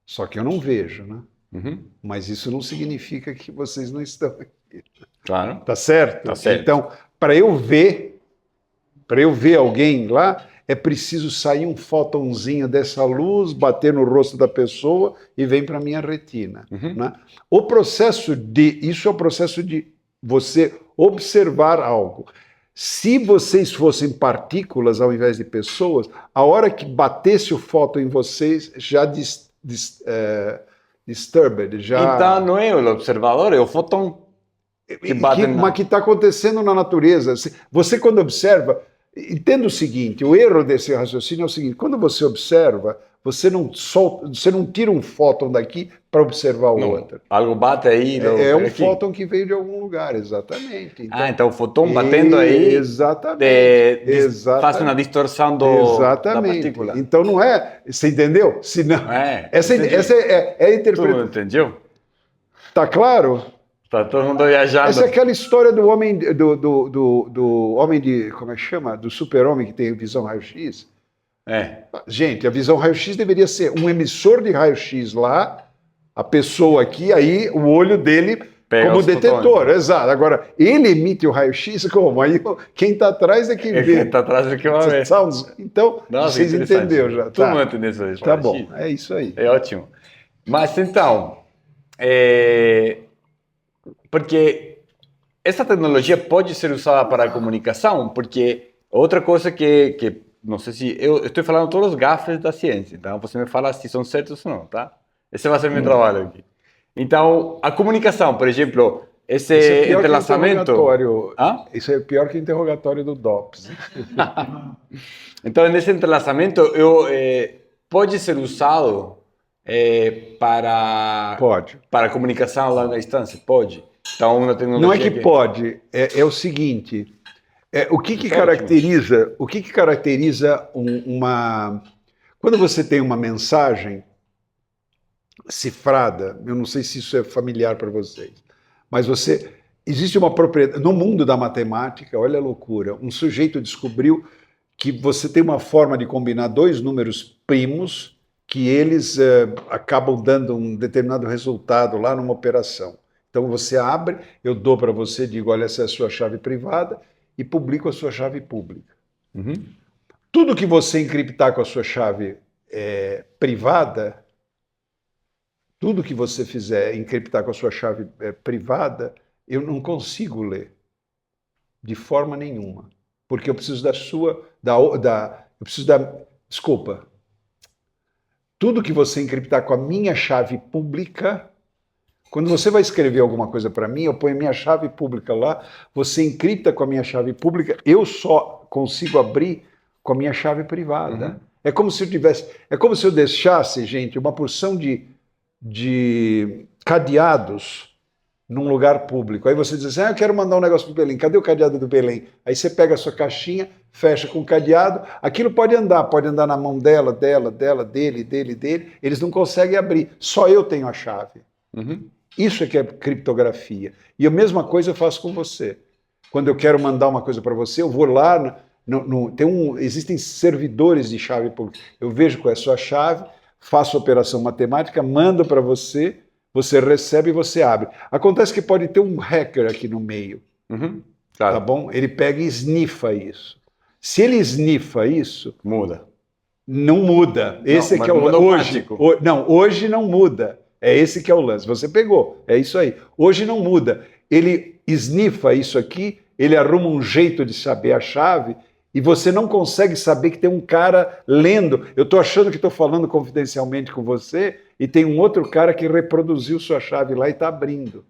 S2: Só que eu não vejo, né? Uhum. Mas isso não significa que vocês não estão aqui.
S1: Claro.
S2: Tá certo?
S1: Tá certo.
S2: Então, para eu ver alguém lá, é preciso sair um fótonzinho dessa luz, bater no rosto da pessoa e vem para a minha retina. Né? Isso é o processo de você observar algo. Se vocês fossem partículas ao invés de pessoas, a hora que batesse o fóton em vocês, já disturbed, já...
S1: Então não é o observador, é o fóton que bate
S2: Mas que está acontecendo na natureza. Você, quando observa, entenda o seguinte, o erro desse raciocínio é o seguinte, quando você observa, você não tira um fóton daqui para observar o outro.
S1: Algo bate aí.
S2: É um fóton que veio de algum lugar, exatamente.
S1: Então o fóton batendo aí
S2: exatamente,
S1: faz uma distorção da partícula.
S2: Então não é, você entendeu? Senão, essa é a interpretação.
S1: Tu entendeu?
S2: Tá claro?
S1: Tá todo mundo viajando.
S2: Essa é aquela história do homem, do homem de, como é que chama? Do super-homem que tem visão raio-x. Gente, a visão raio-x deveria ser um emissor de raio-x lá, a pessoa aqui, aí o olho dele pega como detetor. Fotões. Exato. Agora, ele emite o raio-x como? Aí quem está atrás é que vê.
S1: Quem está atrás é que vai ver.
S2: Então, vocês entenderam já.
S1: Todo mundo entendeu isso.
S2: Tá bom, é isso aí.
S1: É ótimo. Mas então, porque essa tecnologia pode ser usada para a comunicação, porque outra coisa que não sei se... Eu estou falando todos os gafes da ciência, então você me fala se são certos ou não, tá? Esse vai ser meu trabalho aqui. Então, a comunicação, por exemplo, esse entrelaçamento...
S2: Isso é pior que o interrogatório do DOPS.
S1: Então, nesse entrelaçamento, pode ser usado para a comunicação a longa distância? Pode. Então, uma tecnologia
S2: não é que pode, é o seguinte... O que caracteriza uma... Quando você tem uma mensagem cifrada, eu não sei se isso é familiar para vocês, mas existe uma propriedade... No mundo da matemática, olha a loucura, um sujeito descobriu que você tem uma forma de combinar dois números primos que eles acabam dando um determinado resultado lá numa operação. Então você abre, eu dou para você, digo, olha, essa é a sua chave privada, e publico a sua chave pública. Tudo que você encriptar com a sua chave privada, tudo que você fizer encriptar com a sua chave privada, eu não consigo ler de forma nenhuma, porque eu preciso desculpa. Tudo que você encriptar com a minha chave pública, quando você vai escrever alguma coisa para mim, eu ponho minha chave pública lá, você encripta com a minha chave pública, eu só consigo abrir com a minha chave privada. É como se eu deixasse, gente, uma porção de cadeados num lugar público. Aí você diz assim, eu quero mandar um negócio para o Belém, cadê o cadeado do Belém? Aí você pega a sua caixinha, fecha com o cadeado, aquilo pode andar na mão dela, dele, eles não conseguem abrir, só eu tenho a chave. Isso é que é criptografia. E a mesma coisa eu faço com você. Quando eu quero mandar uma coisa para você, eu vou lá, existem servidores de chave pública. Eu vejo qual é a sua chave, faço a operação matemática, mando para você, você recebe e você abre. Acontece que pode ter um hacker aqui no meio. Tá bom? Ele pega e sniffa isso. Se ele sniffa isso...
S1: Muda.
S2: Não muda. Esse que é o hoje. Hoje não muda. É esse que é o lance. Você pegou, é isso aí. Hoje não muda. Ele sniffa isso aqui, ele arruma um jeito de saber a chave e você não consegue saber que tem um cara lendo. Eu estou achando que estou falando confidencialmente com você e tem um outro cara que reproduziu sua chave lá e está abrindo.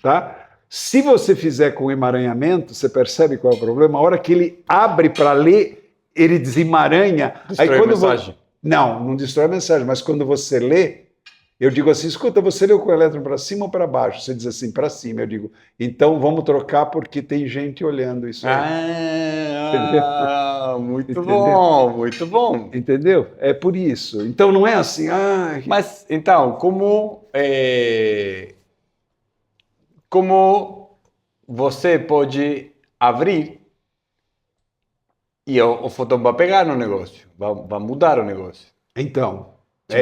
S2: Tá? Se você fizer com emaranhamento, você percebe qual é o problema? A hora que ele abre para ler, ele desemaranha.
S1: Destrói a mensagem.
S2: Não destrói a mensagem, mas quando você lê, eu digo assim, escuta, você leu com o elétron para cima ou para baixo? Você diz assim, para cima. Eu digo, então vamos trocar porque tem gente olhando isso aí.
S1: Muito bom, muito bom.
S2: Entendeu? É por isso. Então não é assim...
S1: Mas, então, como você pode abrir e o fotão vai pegar no negócio, vai mudar o negócio?
S2: Então...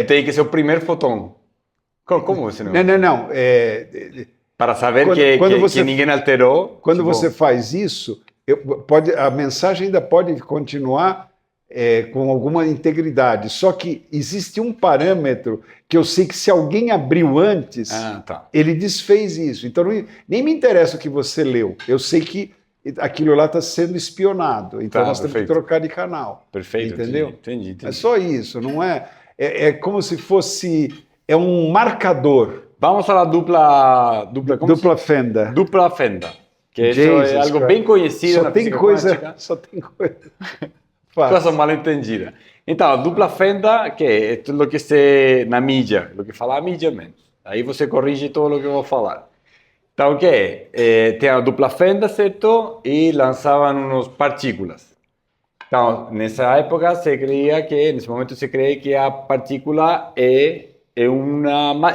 S1: Tem que ser o primeiro fotão. Como você não?
S2: Não.
S1: Para saber que ninguém alterou.
S2: Quando você faz isso, a mensagem ainda pode continuar com alguma integridade, só que existe um parâmetro que eu sei que se alguém abriu antes,
S1: tá.
S2: ele desfez isso. Então nem me interessa o que você leu, eu sei que aquilo lá está sendo espionado, então nós temos que trocar de canal.
S1: Perfeito,
S2: entendeu?
S1: Entendi.
S2: É só isso, não é? É como se fosse um marcador.
S1: Vamos falar dupla
S2: fenda.
S1: Dupla fenda. Que isso é algo bem conhecido na física quântica.
S2: Só tem coisa.
S1: Coisa mal entendida. Então, a dupla fenda, que é tudo o que se na mídia, o que fala a mídia menos. Aí você corrige tudo o que eu vou falar. Então, o que é? Tem a dupla fenda, certo? E lançavam umas partículas. Então, nessa época nesse momento se creia que a partícula é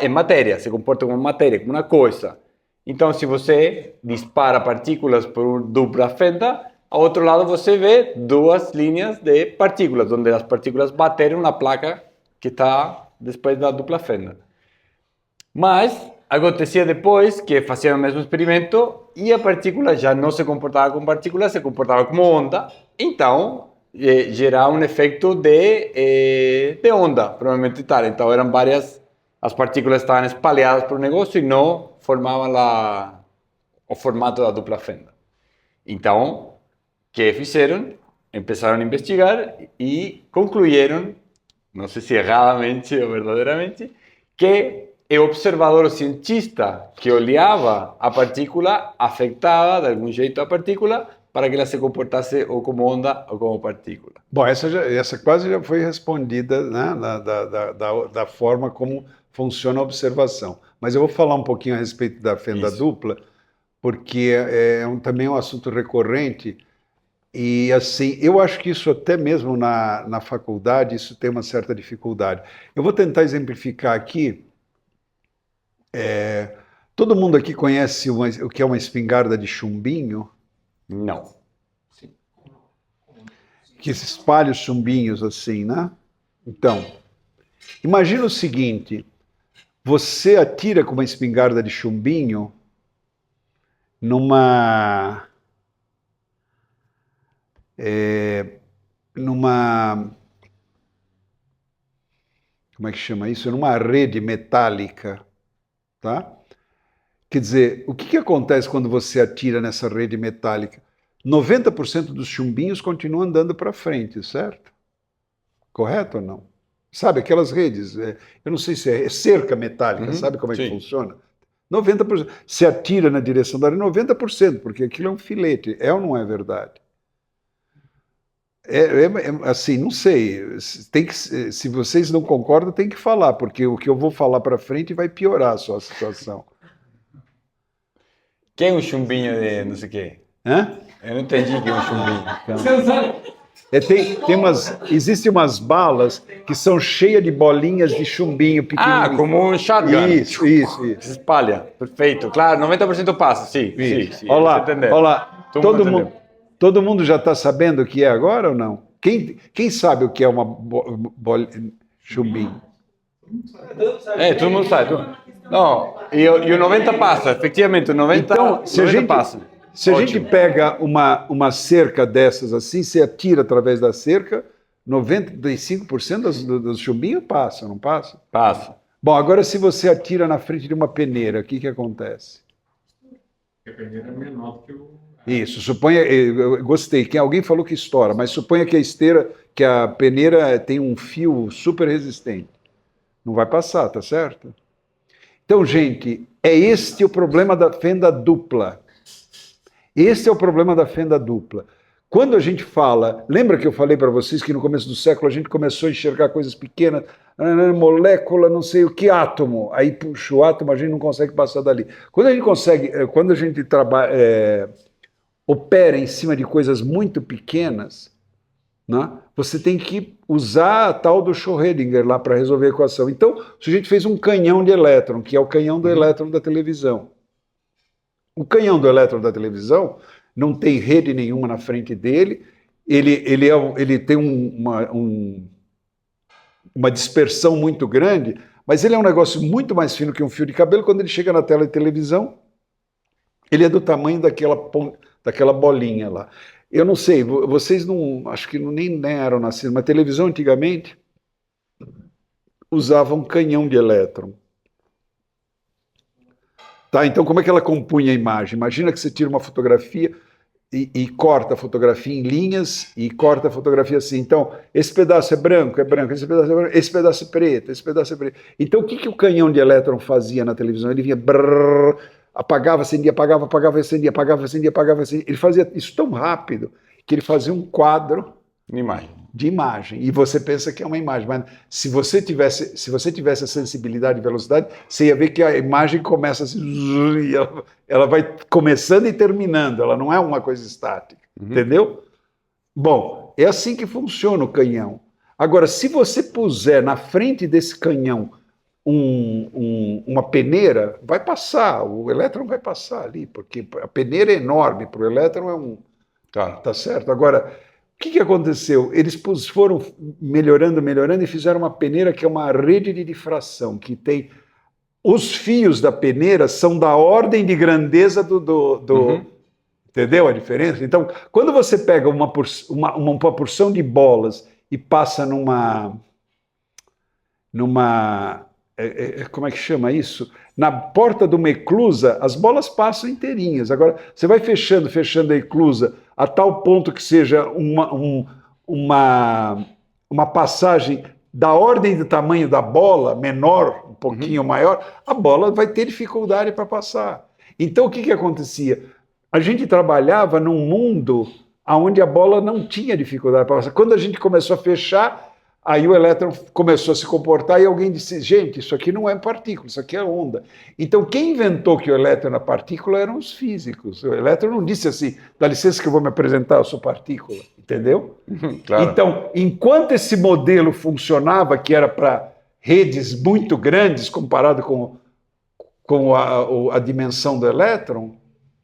S1: matéria, se comporta como matéria, como uma coisa. Então, se você dispara partículas por dupla fenda, ao outro lado você vê duas linhas de partículas, onde as partículas bateram na placa que está depois da dupla fenda. Mas acontecia depois que faziam o mesmo experimento e a partícula já não se comportava como partícula, se comportava como onda. Então, gerava um efeito de onda, provavelmente tal. Então, eram várias, as partículas estavam espalhadas por o negócio e não formavam o formato da dupla fenda. Então, o que fizeram? Começaram a investigar e concluíram, não sei se erradamente ou verdadeiramente, que o observador, o cientista que olhava a partícula, afetava de algum jeito a partícula para que ela se comportasse ou como onda ou como partícula.
S2: Bom, essa quase já foi respondida, né, da forma como funciona a observação. Mas eu vou falar um pouquinho a respeito da fenda dupla, porque também é um assunto recorrente. E assim, eu acho que isso até mesmo na faculdade, isso tem uma certa dificuldade. Eu vou tentar exemplificar aqui. Todo mundo aqui conhece o que é uma espingarda de chumbinho?
S1: Não.
S2: Que se espalha os chumbinhos assim, né? Então, imagina o seguinte, você atira com uma espingarda de chumbinho numa como é que chama isso? Numa rede metálica, tá? Quer dizer, o que acontece quando você atira nessa rede metálica? 90% dos chumbinhos continuam andando para frente, certo? Correto ou não? Sabe, aquelas redes, eu não sei se é cerca metálica, sabe como é que funciona? 90%. Se atira na direção da rede, 90%, porque aquilo é um filete. É ou não é verdade? Assim, não sei. Se vocês não concordam, tem que falar, porque o que eu vou falar para frente vai piorar a sua situação.
S1: Que é um chumbinho de não sei o quê?
S2: Hã?
S1: Eu não entendi o que é um chumbinho.
S3: Você não sabe?
S2: Existem umas balas que são cheias de bolinhas de chumbinho pequenininho.
S1: Como um shotgun.
S2: Isso.
S1: Se espalha. Perfeito. Claro, 90% passa, sim.
S2: Olha lá. Todo mundo já está sabendo o que é agora ou não? Quem sabe o que é uma chumbinho?
S1: Todo mundo sabe. Não, e o 90 passa, efetivamente, o 90,
S2: então, se 90
S1: passa.
S2: Se a gente pega uma cerca dessas assim, você atira através da cerca, 95% dos chumbinhos passa, não passa?
S1: Passa.
S2: Bom, agora se você atira na frente de uma peneira, o que acontece?
S3: A peneira é menor do que o...
S2: Isso, suponha, eu gostei, alguém falou que estoura, mas suponha que a peneira tem um fio super resistente. Não vai passar, tá certo? Então, gente, este o problema da fenda dupla. Esse é o problema da fenda dupla. Quando a gente fala, lembra que eu falei para vocês que no começo do século a gente começou a enxergar coisas pequenas, molécula, não sei o que, átomo. Aí puxa o átomo, a gente não consegue passar dali. Quando a gente opera em cima de coisas muito pequenas, né, você tem que usar a tal do Schrödinger lá para resolver a equação. Então, o sujeito fez um canhão de elétron, que é o canhão do elétron da televisão. O canhão do elétron da televisão não tem rede nenhuma na frente dele, ele tem uma dispersão muito grande, mas ele é um negócio muito mais fino que um fio de cabelo. Quando ele chega na tela de televisão, ele é do tamanho daquela bolinha lá. Eu não sei, vocês não, acho que nem eram nascidos, mas televisão antigamente usava um canhão de elétron. Tá, então como é que ela compunha a imagem? Imagina que você tira uma fotografia e corta a fotografia em linhas e corta a fotografia assim. Então, esse pedaço é branco, esse pedaço é branco, esse pedaço é preto, esse pedaço é preto. Então, o que o canhão de elétron fazia na televisão? Ele vinha brrr, apagava, acendia, apagava, apagava, acendia, apagava, acendia, apagava, acendia. Ele fazia isso tão rápido que ele fazia um quadro de imagem. E você pensa que é uma imagem, mas se você tivesse a sensibilidade e velocidade, você ia ver que a imagem começa assim, e ela vai começando e terminando, ela não é uma coisa estática, entendeu? Bom, é assim que funciona o canhão. Agora, se você puser na frente desse canhão uma peneira, vai passar, o elétron vai passar ali, porque a peneira é enorme, para o elétron é um... Tá certo? Agora, o que aconteceu? Eles foram melhorando e fizeram uma peneira que é uma rede de difração, que tem... Os fios da peneira são da ordem de grandeza do entendeu a diferença? Então, quando você pega uma porção de bolas e passa como é que chama isso? Na porta de uma eclusa, as bolas passam inteirinhas. Agora, você vai fechando a eclusa a tal ponto que seja uma passagem da ordem do tamanho da bola, menor, um pouquinho maior, a bola vai ter dificuldade para passar. Então, o que acontecia? A gente trabalhava num mundo onde a bola não tinha dificuldade para passar. Quando a gente começou a fechar, aí o elétron começou a se comportar e alguém disse, gente, isso aqui não é partícula, isso aqui é onda. Então, quem inventou que o elétron era partícula eram os físicos. O elétron não disse assim, dá licença que eu vou me apresentar, eu sou partícula, entendeu?
S1: Claro.
S2: Então, enquanto esse modelo funcionava, que era para redes muito grandes, comparado com a dimensão do elétron,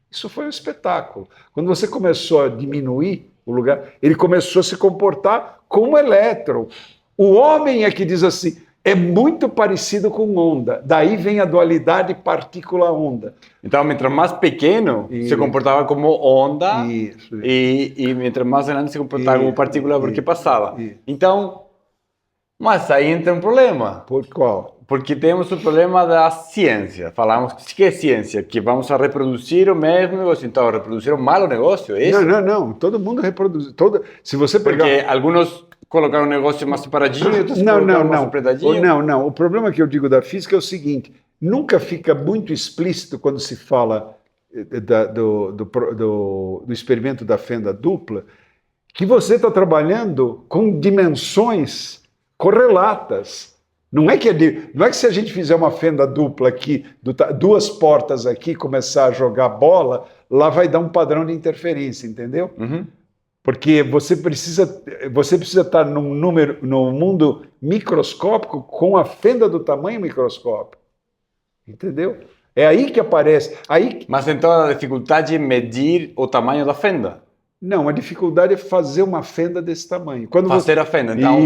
S2: isso foi um espetáculo. Quando você começou a diminuir o lugar, ele começou a se comportar como elétron. O homem é que diz assim, é muito parecido com onda. Daí vem a dualidade partícula-onda.
S1: Então, mientras mais pequeno, se comportava como onda, e mientras mais grande se comportava como partícula porque passava. Então, mas aí entra um problema.
S2: Por qual?
S1: Porque temos o problema da ciência. Falamos que é ciência, que vamos a reproduzir o mesmo negócio. Então, reproduziram mal o negócio, é isso?
S2: Não. Todo mundo reproduz. Se você pegar...
S1: Porque alguns colocaram o negócio mais separadinho, outros colocaram mais apertadinho.
S2: Não. O problema que eu digo da física é o seguinte, nunca fica muito explícito quando se fala do experimento da fenda dupla, que você está trabalhando com dimensões correlatas. Não é que se a gente fizer uma fenda dupla aqui, duas portas aqui, começar a jogar bola, lá vai dar um padrão de interferência, entendeu? Porque você precisa estar num mundo microscópico com a fenda do tamanho microscópico, entendeu? É aí que aparece.
S1: Mas então a dificuldade é medir o tamanho da fenda?
S2: Não, a dificuldade é fazer uma fenda desse tamanho.
S1: Fazer a fenda. Então,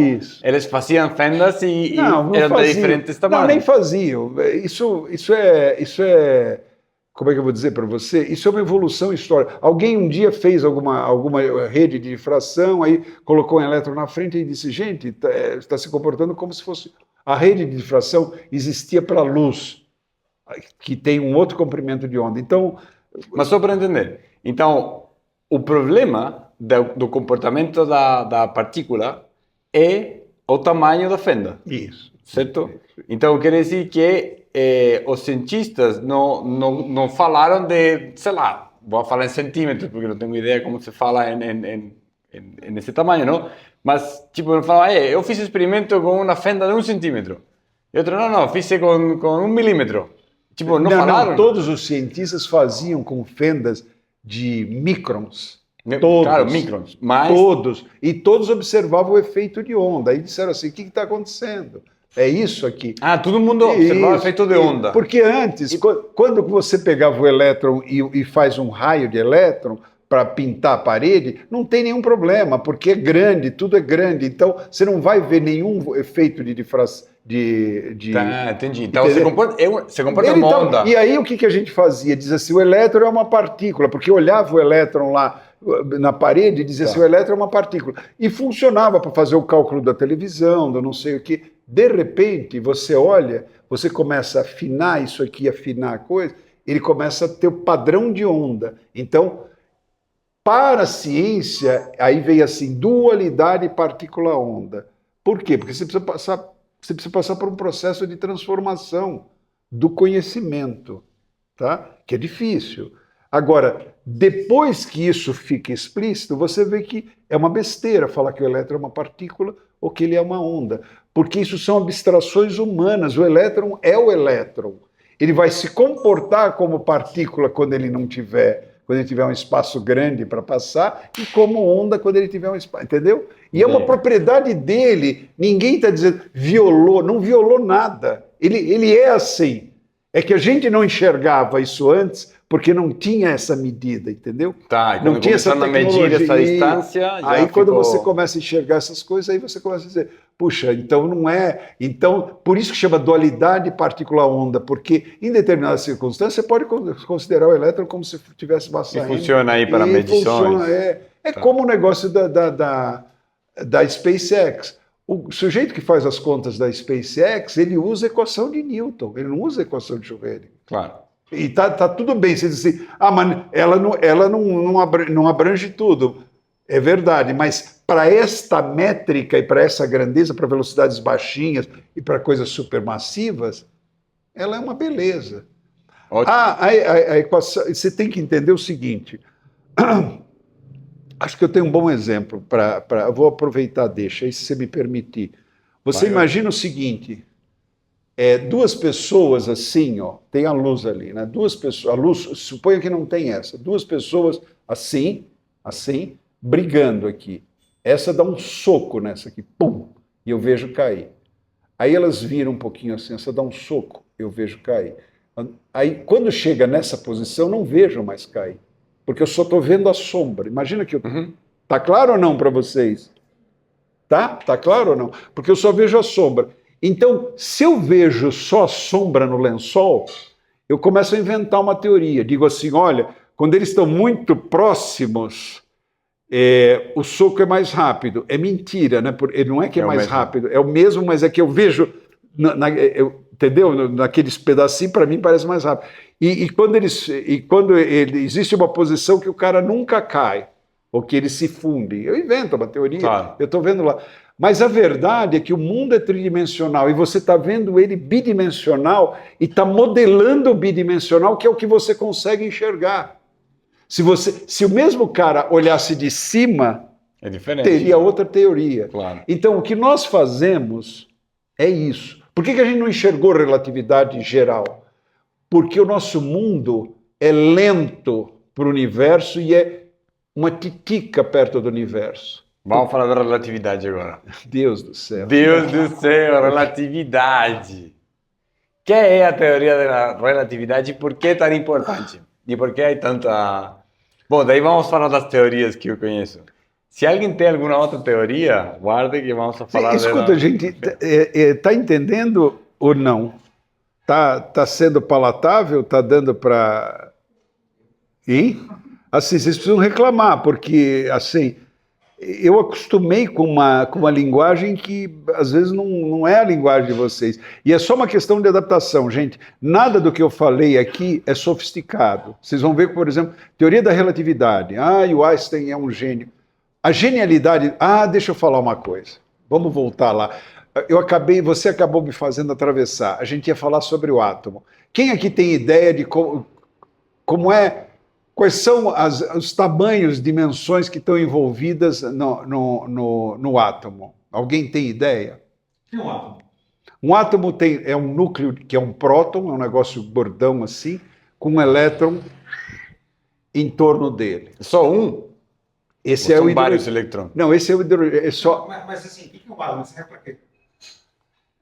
S1: eles faziam fendas e eram de diferentes tamanhos.
S2: Não, nem faziam. Isso é... Como é que eu vou dizer para você? Isso é uma evolução histórica. Alguém um dia fez alguma rede de difração, aí colocou um elétron na frente e disse, gente, está se comportando como se fosse... A rede de difração existia para a luz, que tem um outro comprimento de onda. Então...
S1: Mas só para entender. Então... O problema do comportamento da partícula é o tamanho da fenda.
S2: Isso.
S1: Certo? Então, quer dizer que os cientistas não falaram de, sei lá, vou falar em centímetros, porque não tenho ideia como se fala nesse tamanho, não? Mas, tipo, não falaram, eu fiz experimento com uma fenda de 1 centímetro. E outro, não, fiz com 1 milímetro. Tipo, não falaram.
S2: Não, todos os cientistas faziam com fendas de microns. Todos.
S1: Claro, microns. Mas...
S2: Todos. E todos observavam o efeito de onda. Aí disseram assim, o que está acontecendo? É isso aqui.
S1: Todo mundo observava o efeito de onda.
S2: Porque antes, quando você pegava o elétron e faz um raio de elétron para pintar a parede, não tem nenhum problema, porque é grande, tudo é grande. Então, você não vai ver nenhum efeito
S1: Tá, entendi. Então
S2: entendeu?
S1: você comporta uma onda.
S2: E aí o que a gente fazia? Dizia assim, o elétron é uma partícula, porque eu olhava o elétron lá na parede e dizia assim, o elétron é uma partícula. E funcionava para fazer o cálculo da televisão, do não sei o quê. De repente, você olha, você começa a afinar isso aqui, afinar a coisa, ele começa a ter o padrão de onda. Então, para a ciência, aí veio assim, dualidade partícula-onda. Por quê? Porque você precisa passar por um processo de transformação do conhecimento, tá? Que é difícil. Agora, depois que isso fica explícito, você vê que é uma besteira falar que o elétron é uma partícula ou que ele é uma onda, porque isso são abstrações humanas. O elétron é o elétron. Ele vai se comportar como partícula quando ele tiver um espaço grande para passar, e como onda quando ele tiver um espaço, entendeu? E é uma propriedade dele. Ninguém está dizendo violou, não violou nada. Ele é assim. É que a gente não enxergava isso antes porque não tinha essa medida, entendeu?
S1: Tá, e
S2: não tinha essa tecnologia.
S1: Medir essa distância,
S2: aí quando você começa a enxergar essas coisas, aí você começa a dizer, puxa, então não é... Então, por isso que chama dualidade partícula-onda, porque em determinadas circunstâncias você pode considerar o elétron como se tivesse uma saída.
S1: E funciona aí para medições.
S2: Como o negócio da SpaceX. O sujeito que faz as contas da SpaceX, ele usa a equação de Newton, ele não usa a equação de Schrödinger.
S1: Claro.
S2: E tá tudo bem, você diz assim, mas ela não abrange tudo. É verdade, mas para esta métrica e para essa grandeza, para velocidades baixinhas e para coisas supermassivas, ela é uma beleza.
S1: Ótimo.
S2: A equação, você tem que entender o seguinte, acho que eu tenho um bom exemplo, eu vou aproveitar, deixa, aí se você me permitir. Você imagina o seguinte... duas pessoas assim, ó, tem a luz ali, né? Duas pessoas, a luz, suponha que não tem essa, duas pessoas assim, brigando aqui. Essa dá um soco nessa aqui, pum, e eu vejo cair. Aí elas viram um pouquinho assim, essa dá um soco, eu vejo cair. Aí quando chega nessa posição, não vejo mais cair, porque eu só estou vendo a sombra. Imagina que eu... Tá claro ou não para vocês? Tá claro ou não? Porque eu só vejo a sombra. Então, se eu vejo só sombra no lençol, eu começo a inventar uma teoria. Digo assim, olha, quando eles estão muito próximos, o soco é mais rápido. É mentira, né? Ele não é que é mais rápido, é o mesmo, mas é que eu vejo, entendeu? Naqueles pedacinhos, para mim, parece mais rápido. E quando existe uma posição que o cara nunca cai, ou que ele se funde, eu invento uma teoria, claro. Eu estou vendo lá. Mas a verdade é que o mundo é tridimensional e você está vendo ele bidimensional e está modelando o bidimensional, que é o que você consegue enxergar. Se o mesmo cara olhasse de cima, teria outra teoria.
S1: Claro.
S2: Então, o que nós fazemos é isso. Por que a gente não enxergou relatividade geral? Porque o nosso mundo é lento para o universo e é uma titica perto do universo.
S1: Vamos falar da relatividade agora.
S2: Deus do céu.
S1: Deus do céu, relatividade. O que é a teoria da relatividade e por que é tão importante? E por que há tanta... Bom, daí vamos falar das teorias que eu conheço. Se alguém tem alguma outra teoria, guarde que vamos falar
S2: Escuta, gente, tá entendendo ou não? Tá sendo palatável? Tá dando para... Hein? Assim, vocês precisam reclamar, porque, assim... Eu acostumei com uma linguagem que, às vezes, não é a linguagem de vocês. E é só uma questão de adaptação, gente. Nada do que eu falei aqui é sofisticado. Vocês vão ver, por exemplo, teoria da relatividade. E o Einstein é um gênio. A genialidade... deixa eu falar uma coisa. Vamos voltar lá. Você acabou me fazendo atravessar. A gente ia falar sobre o átomo. Quem aqui tem ideia de como é... Quais são os tamanhos, dimensões que estão envolvidas no átomo? Alguém tem ideia?
S3: O que é um átomo?
S2: Um átomo é um núcleo que é um próton, é um negócio gordão assim, com um elétron em torno dele.
S1: Só um?
S2: Esse é o
S1: vários elétrons?
S2: Não, esse é o hidrogênio.
S3: Mas assim, o que é um átomo? Serve para quê?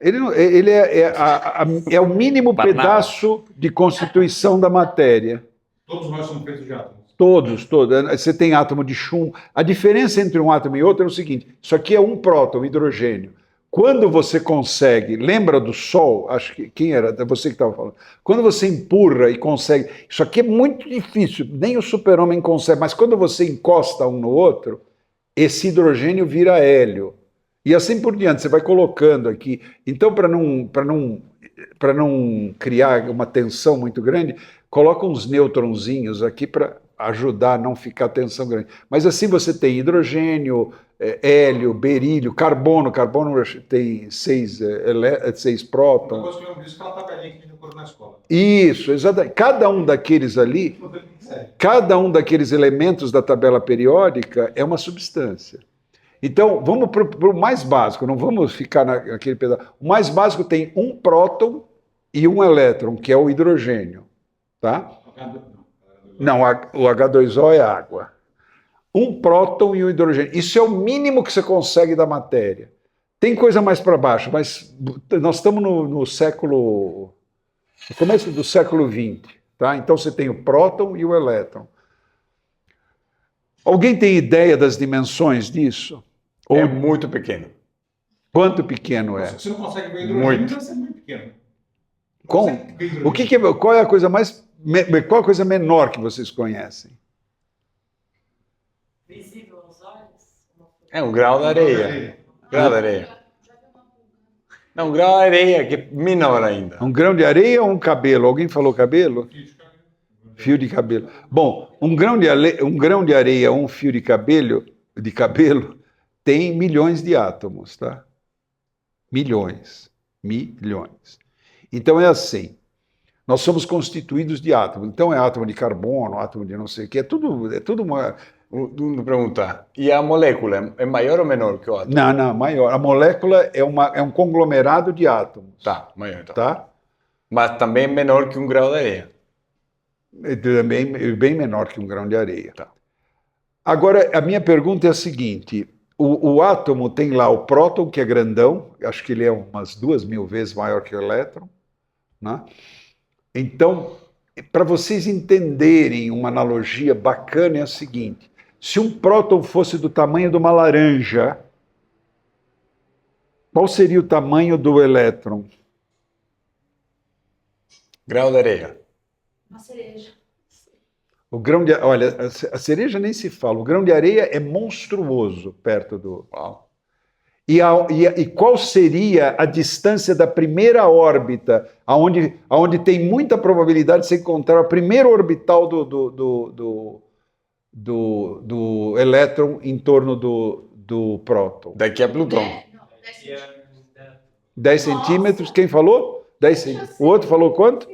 S2: Ele é o mínimo pedaço de constituição da matéria.
S3: Todos nós somos feitos de átomos.
S2: Todos. Você tem átomo de chumbo. A diferença entre um átomo e outro é o seguinte: isso aqui é um próton, hidrogênio, Quando você consegue, lembra do Sol? Acho que quem era? É você que estava falando. Quando você empurra e consegue, isso aqui é muito difícil, nem o super-homem consegue, mas quando você encosta um no outro, esse hidrogênio vira hélio. E assim por diante, você vai colocando aqui. Então, para não criar uma tensão muito grande, coloca uns neutronzinhos aqui para ajudar a não ficar tensão grande. Mas assim você tem hidrogênio, hélio, berílio, carbono. Carbono tem 6
S3: Uma
S2: prótons.
S3: coisa que eu lembro disso é aquela tabelinha que a gente decorou na escola.
S2: Isso, exatamente. Cada um daqueles ali, cada um daqueles elementos da tabela periódica é uma substância. Então, vamos para o mais básico, não vamos ficar naquele pedaço. O mais básico tem um próton e um elétron, que é o hidrogênio. Tá? Não, o H2O é água. Um próton e um hidrogênio. Isso é o mínimo que você consegue da matéria. Tem coisa mais para baixo, mas nós estamos no século... no começo do século XX. Tá? Então você tem o próton e o elétron. Alguém tem ideia das dimensões disso?
S1: É muito pequeno.
S2: Quanto pequeno é?
S3: Se você não consegue ver hidrogênio,
S1: Muito.
S3: deve ser muito pequeno.
S2: Qual é a coisa qual a coisa menor que vocês conhecem?
S4: Visível aos olhos?
S1: É um grau de areia. Grau de areia. Não, um grau de areia que é menor ainda.
S2: Um grão de areia ou um cabelo? Alguém falou cabelo? Fio de cabelo. Bom, um grão de areia ou um fio de cabelo tem milhões de átomos, tá? Milhões. Então é assim. Nós somos constituídos de átomos. Então é átomo de carbono, átomo de não sei o que, é tudo uma...
S1: Vou perguntar. E a molécula é maior ou menor que o átomo?
S2: Não, maior. A molécula é um conglomerado de átomos.
S1: Tá, maior então.
S2: Tá?
S1: Mas também menor que um grau de areia.
S2: É também bem menor que um grão de areia.
S1: Tá.
S2: Agora, a minha pergunta é a seguinte: o átomo tem lá o próton, que é grandão, acho que ele é umas 2.000 vezes maior que o elétron, né? Então, para vocês entenderem uma analogia bacana, é a seguinte: se um próton fosse do tamanho de uma laranja, qual seria o tamanho do elétron?
S1: Grau de areia.
S4: Uma cereja.
S2: Olha, a cereja nem se fala. O grão de areia é monstruoso perto do...
S1: Uau.
S2: E qual seria a distância da primeira órbita, aonde tem muita probabilidade de se encontrar o primeiro orbital do elétron em torno do próton?
S1: Daqui a Plutão.
S2: 10 centímetros. Quem falou? 10 centímetros. O outro falou quanto?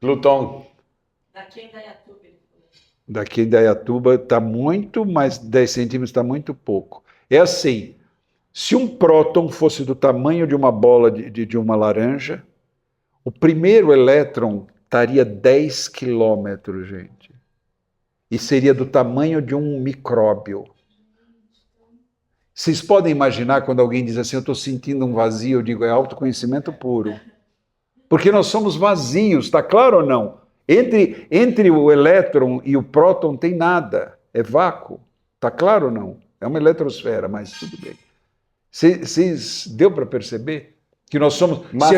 S1: Plutão.
S4: Daqui em Indaiatuba, ele falou.
S2: Daqui em Indaiatuba está muito, mas 10 centímetros está muito pouco. É assim, se um próton fosse do tamanho de uma bola de uma laranja, o primeiro elétron estaria 10 quilômetros, gente. E seria do tamanho de um micróbio. Vocês podem imaginar quando alguém diz assim, eu estou sentindo um vazio, eu digo, é autoconhecimento puro. Porque nós somos vazios, está claro ou não? Entre o elétron e o próton tem nada, é vácuo. Está claro ou não? É uma eletrosfera, mas tudo bem. Deu para perceber que nós somos...
S1: Mas,
S2: se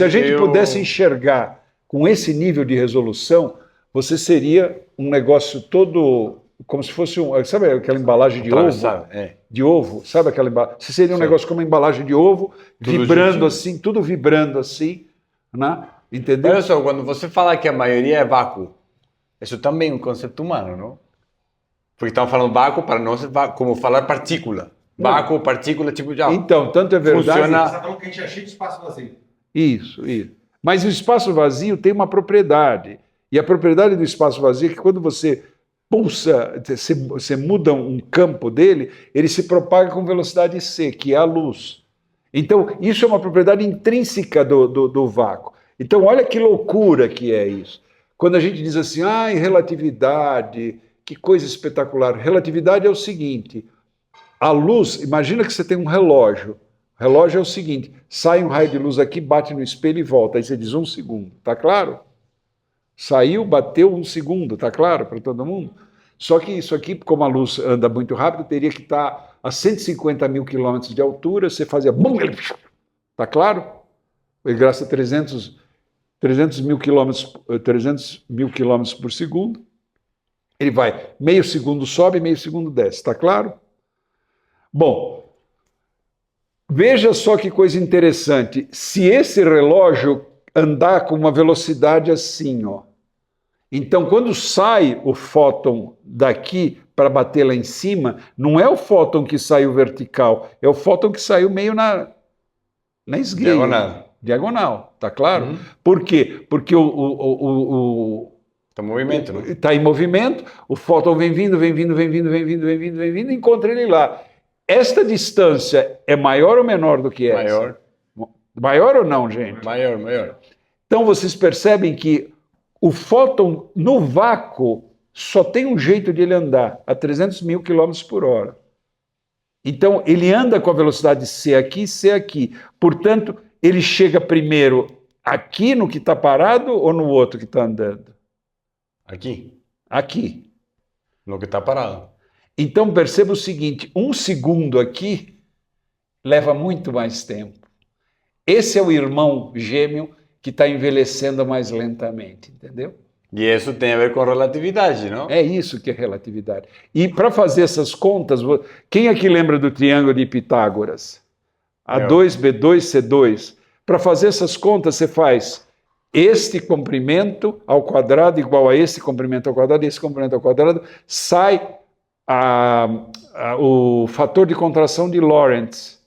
S2: a gente pudesse enxergar com esse nível de resolução, você seria um negócio todo... como se fosse sabe aquela embalagem de ovo? De ovo, sabe aquela embalagem? Você seria um negócio como uma embalagem de ovo, tudo vibrando juntinho. Assim, tudo vibrando assim, né? Entendeu?
S1: Olha só, quando você fala que a maioria é vácuo, isso também é um conceito humano, não? Porque estamos falando vácuo, para nós é como falar partícula. Vácuo, partícula, tipo de algo.
S2: Então, tanto é verdade...
S3: Funciona... Você está falando que a gente é cheio de espaço vazio.
S2: Isso. Mas o espaço vazio tem uma propriedade. E a propriedade do espaço vazio é que quando você pulsa, você muda um campo dele, ele se propaga com velocidade c, que é a luz. Então, isso é uma propriedade intrínseca do vácuo. Então, olha que loucura que é isso. Quando a gente diz assim, relatividade, que coisa espetacular. Relatividade é o seguinte, a luz, imagina que você tem um relógio. O relógio é o seguinte, sai um raio de luz aqui, bate no espelho e volta. Aí você diz 1 segundo, tá claro? Saiu, bateu 1 segundo, tá claro para todo mundo? Só que isso aqui, como a luz anda muito rápido, teria que estar a 150 mil quilômetros de altura, você fazia bum, ele... Tá claro? Ele gasta 300 mil quilômetros por segundo. Ele vai meio segundo sobe, meio segundo desce. Tá claro? Bom, veja só que coisa interessante. Se esse relógio andar com uma velocidade assim, ó, então quando sai o fóton daqui para bater lá em cima, não é o fóton que saiu vertical, é o fóton que saiu meio na esgueira.
S1: Diagonal.
S2: Diagonal, tá claro?
S1: Uhum.
S2: Por quê? Porque
S1: Tá em movimento, não?
S2: está em movimento, o fóton vem vindo, encontra ele lá. Esta distância é maior ou menor do que essa?
S1: Maior.
S2: Maior ou não, gente?
S1: Maior.
S2: Então vocês percebem que o fóton no vácuo só tem um jeito de ele andar, a 300 mil quilômetros por hora. Então ele anda com a velocidade C aqui. Portanto, ele chega primeiro aqui no que está parado ou no outro que está andando?
S1: Aqui.
S2: Aqui.
S1: No que está parado.
S2: Então perceba o seguinte, 1 segundo aqui leva muito mais tempo. Esse é o irmão gêmeo que está envelhecendo mais lentamente, entendeu?
S1: E isso tem a ver com relatividade, não?
S2: É isso que é relatividade. E para fazer essas contas, quem aqui lembra do triângulo de Pitágoras? A2, B2, C2. Para fazer essas contas, você faz este comprimento ao quadrado igual a esse comprimento ao quadrado, e esse comprimento ao quadrado, sai o fator de contração de Lorentz,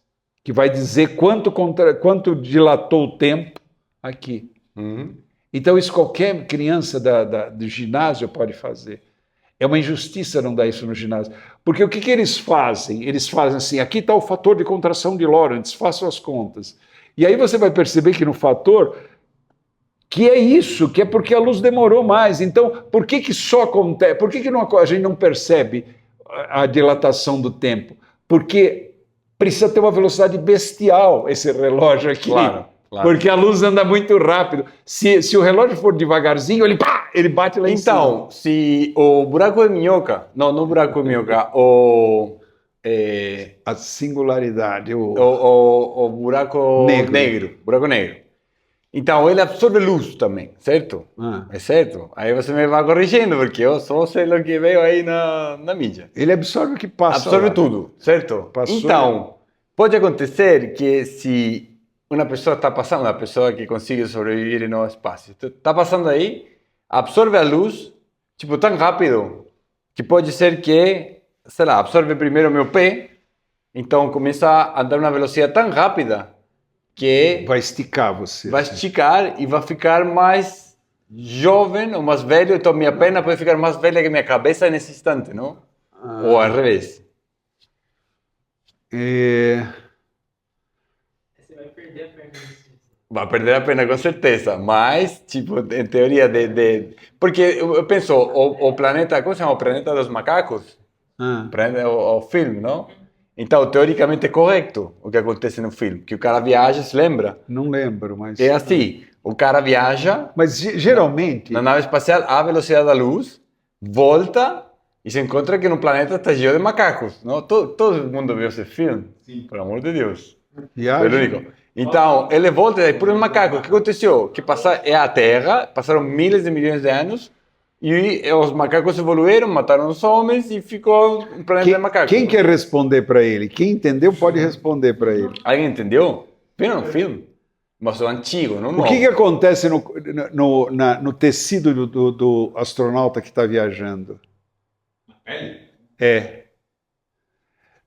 S2: que vai dizer quanto dilatou o tempo aqui.
S1: Uhum.
S2: Então, isso qualquer criança do ginásio pode fazer. É uma injustiça não dar isso no ginásio. Porque o que eles fazem? Eles fazem assim, aqui está o fator de contração de Lorentz, façam as contas. E aí você vai perceber que no fator, que é isso, que é porque a luz demorou mais. Então, por que só acontece? Por que a gente não percebe a dilatação do tempo? Porque precisa ter uma velocidade bestial esse relógio aqui.
S1: Claro.
S2: Porque a luz anda muito rápido. Se o relógio for devagarzinho, ele bate lá em cima.
S1: Então, se o buraco de minhoca, não o buraco de minhoca,
S2: a singularidade,
S1: o buraco
S2: negro.
S1: Buraco negro. Então, ele absorve luz também, certo? É certo? Aí você me vai corrigindo, porque eu só sei o que veio aí na mídia.
S2: Ele absorve o que passa.
S1: Absorve
S2: lá.
S1: tudo, certo?
S2: Passou.
S1: Então, pode acontecer que se uma pessoa está passando, uma pessoa que consiga sobreviver no espaço, está passando aí, absorve a luz, tipo, tão rápido, que pode ser que, sei lá, absorve primeiro o meu pé, então começa a andar uma velocidade tão rápida que
S2: vai esticar você.
S1: Vai esticar e vai ficar mais jovem ou mais velho, então minha perna pode ficar mais velha que minha cabeça nesse instante, não? Ou ao revés.
S4: Você vai perder a perna desse.
S1: Vai perder a perna com certeza, mas, tipo, em teoria Porque eu penso, o planeta, como se chama? O planeta dos macacos? O filme, não? Então, teoricamente é correto o que acontece no filme, que o cara viaja, se lembra?
S2: Não lembro, mas...
S1: É assim, o cara viaja...
S2: Mas geralmente...
S1: Na nave espacial, a velocidade da luz, volta e se encontra que no planeta está cheio de macacos, não? Todo mundo viu esse filme?
S3: Sim.
S1: Pelo amor de Deus.
S2: Viagem.
S1: Então, ele volta e por um macaco. O que aconteceu? Que é a Terra, passaram milhares de milhões de anos, e os macacos evoluíram, mataram os homens e ficou um planeta de macacos.
S2: Quem quer responder para ele? Quem entendeu pode responder para ele.
S1: Alguém entendeu? Viram o filme? Mas o antigo, não o novo.
S2: O que acontece no tecido do astronauta que está viajando?
S3: Pele?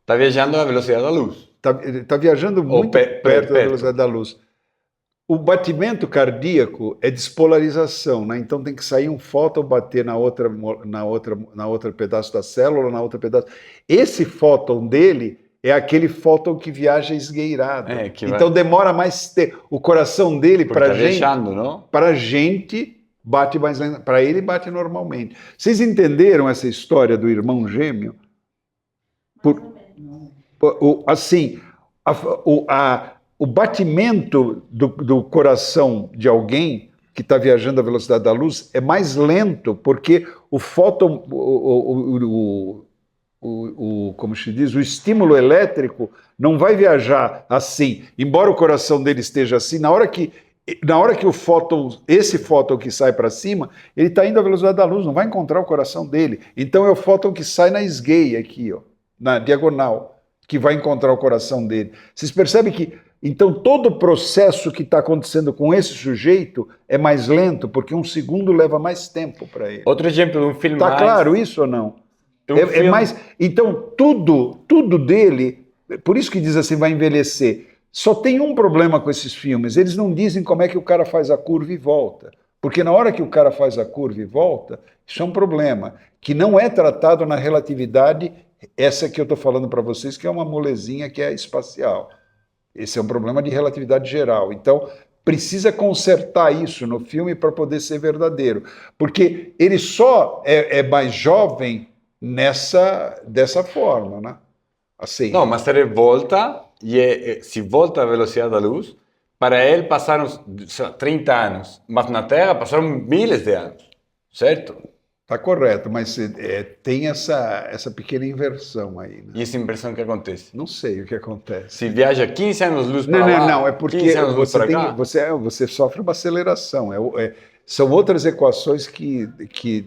S1: Está viajando à velocidade da luz.
S2: Está viajando muito perto da velocidade da luz. O batimento cardíaco é despolarização, né? Então tem que sair um fóton bater na outra pedaço da célula, na outra pedaço. Esse fóton dele é aquele fóton que viaja esgueirado. Então demora mais tempo. O coração dele para a gente bate mais lento, para ele bate normalmente. Vocês entenderam essa história do irmão gêmeo? Assim, o batimento do coração de alguém que está viajando à velocidade da luz é mais lento, porque fóton, como se diz, o estímulo elétrico não vai viajar assim. Embora o coração dele esteja assim, na hora que o fóton, esse fóton que sai para cima, ele está indo à velocidade da luz, não vai encontrar o coração dele. Então é o fóton que sai na esgueia aqui, ó, na diagonal, que vai encontrar o coração dele. Vocês percebem que então todo o processo que está acontecendo com esse sujeito é mais lento, porque um segundo leva mais tempo para ele.
S1: Outro exemplo de um filme
S2: Está
S1: mais...
S2: claro isso ou não? É mais. Então tudo dele, por isso que diz assim, vai envelhecer. Só tem um problema com esses filmes, eles não dizem como é que o cara faz a curva e volta. Porque na hora que o cara faz a curva e volta, isso é um problema, que não é tratado na relatividade, essa que eu estou falando para vocês, que é uma molezinha que é espacial. Esse é um problema de relatividade geral. Então, precisa consertar isso no filme para poder ser verdadeiro. Porque ele só é mais jovem dessa forma, né? Assim.
S1: Não, mas ele volta, e se volta à velocidade da luz, para ele passaram 30 anos, mas na Terra passaram milhares de anos, certo?
S2: Está correto, mas tem essa pequena inversão aí. Né?
S1: E essa inversão que acontece?
S2: Não sei o que acontece.
S1: Se viaja 15 anos luz para lá,
S2: Não, é porque
S1: 15 anos luz para cá.
S2: você sofre uma aceleração. São outras equações que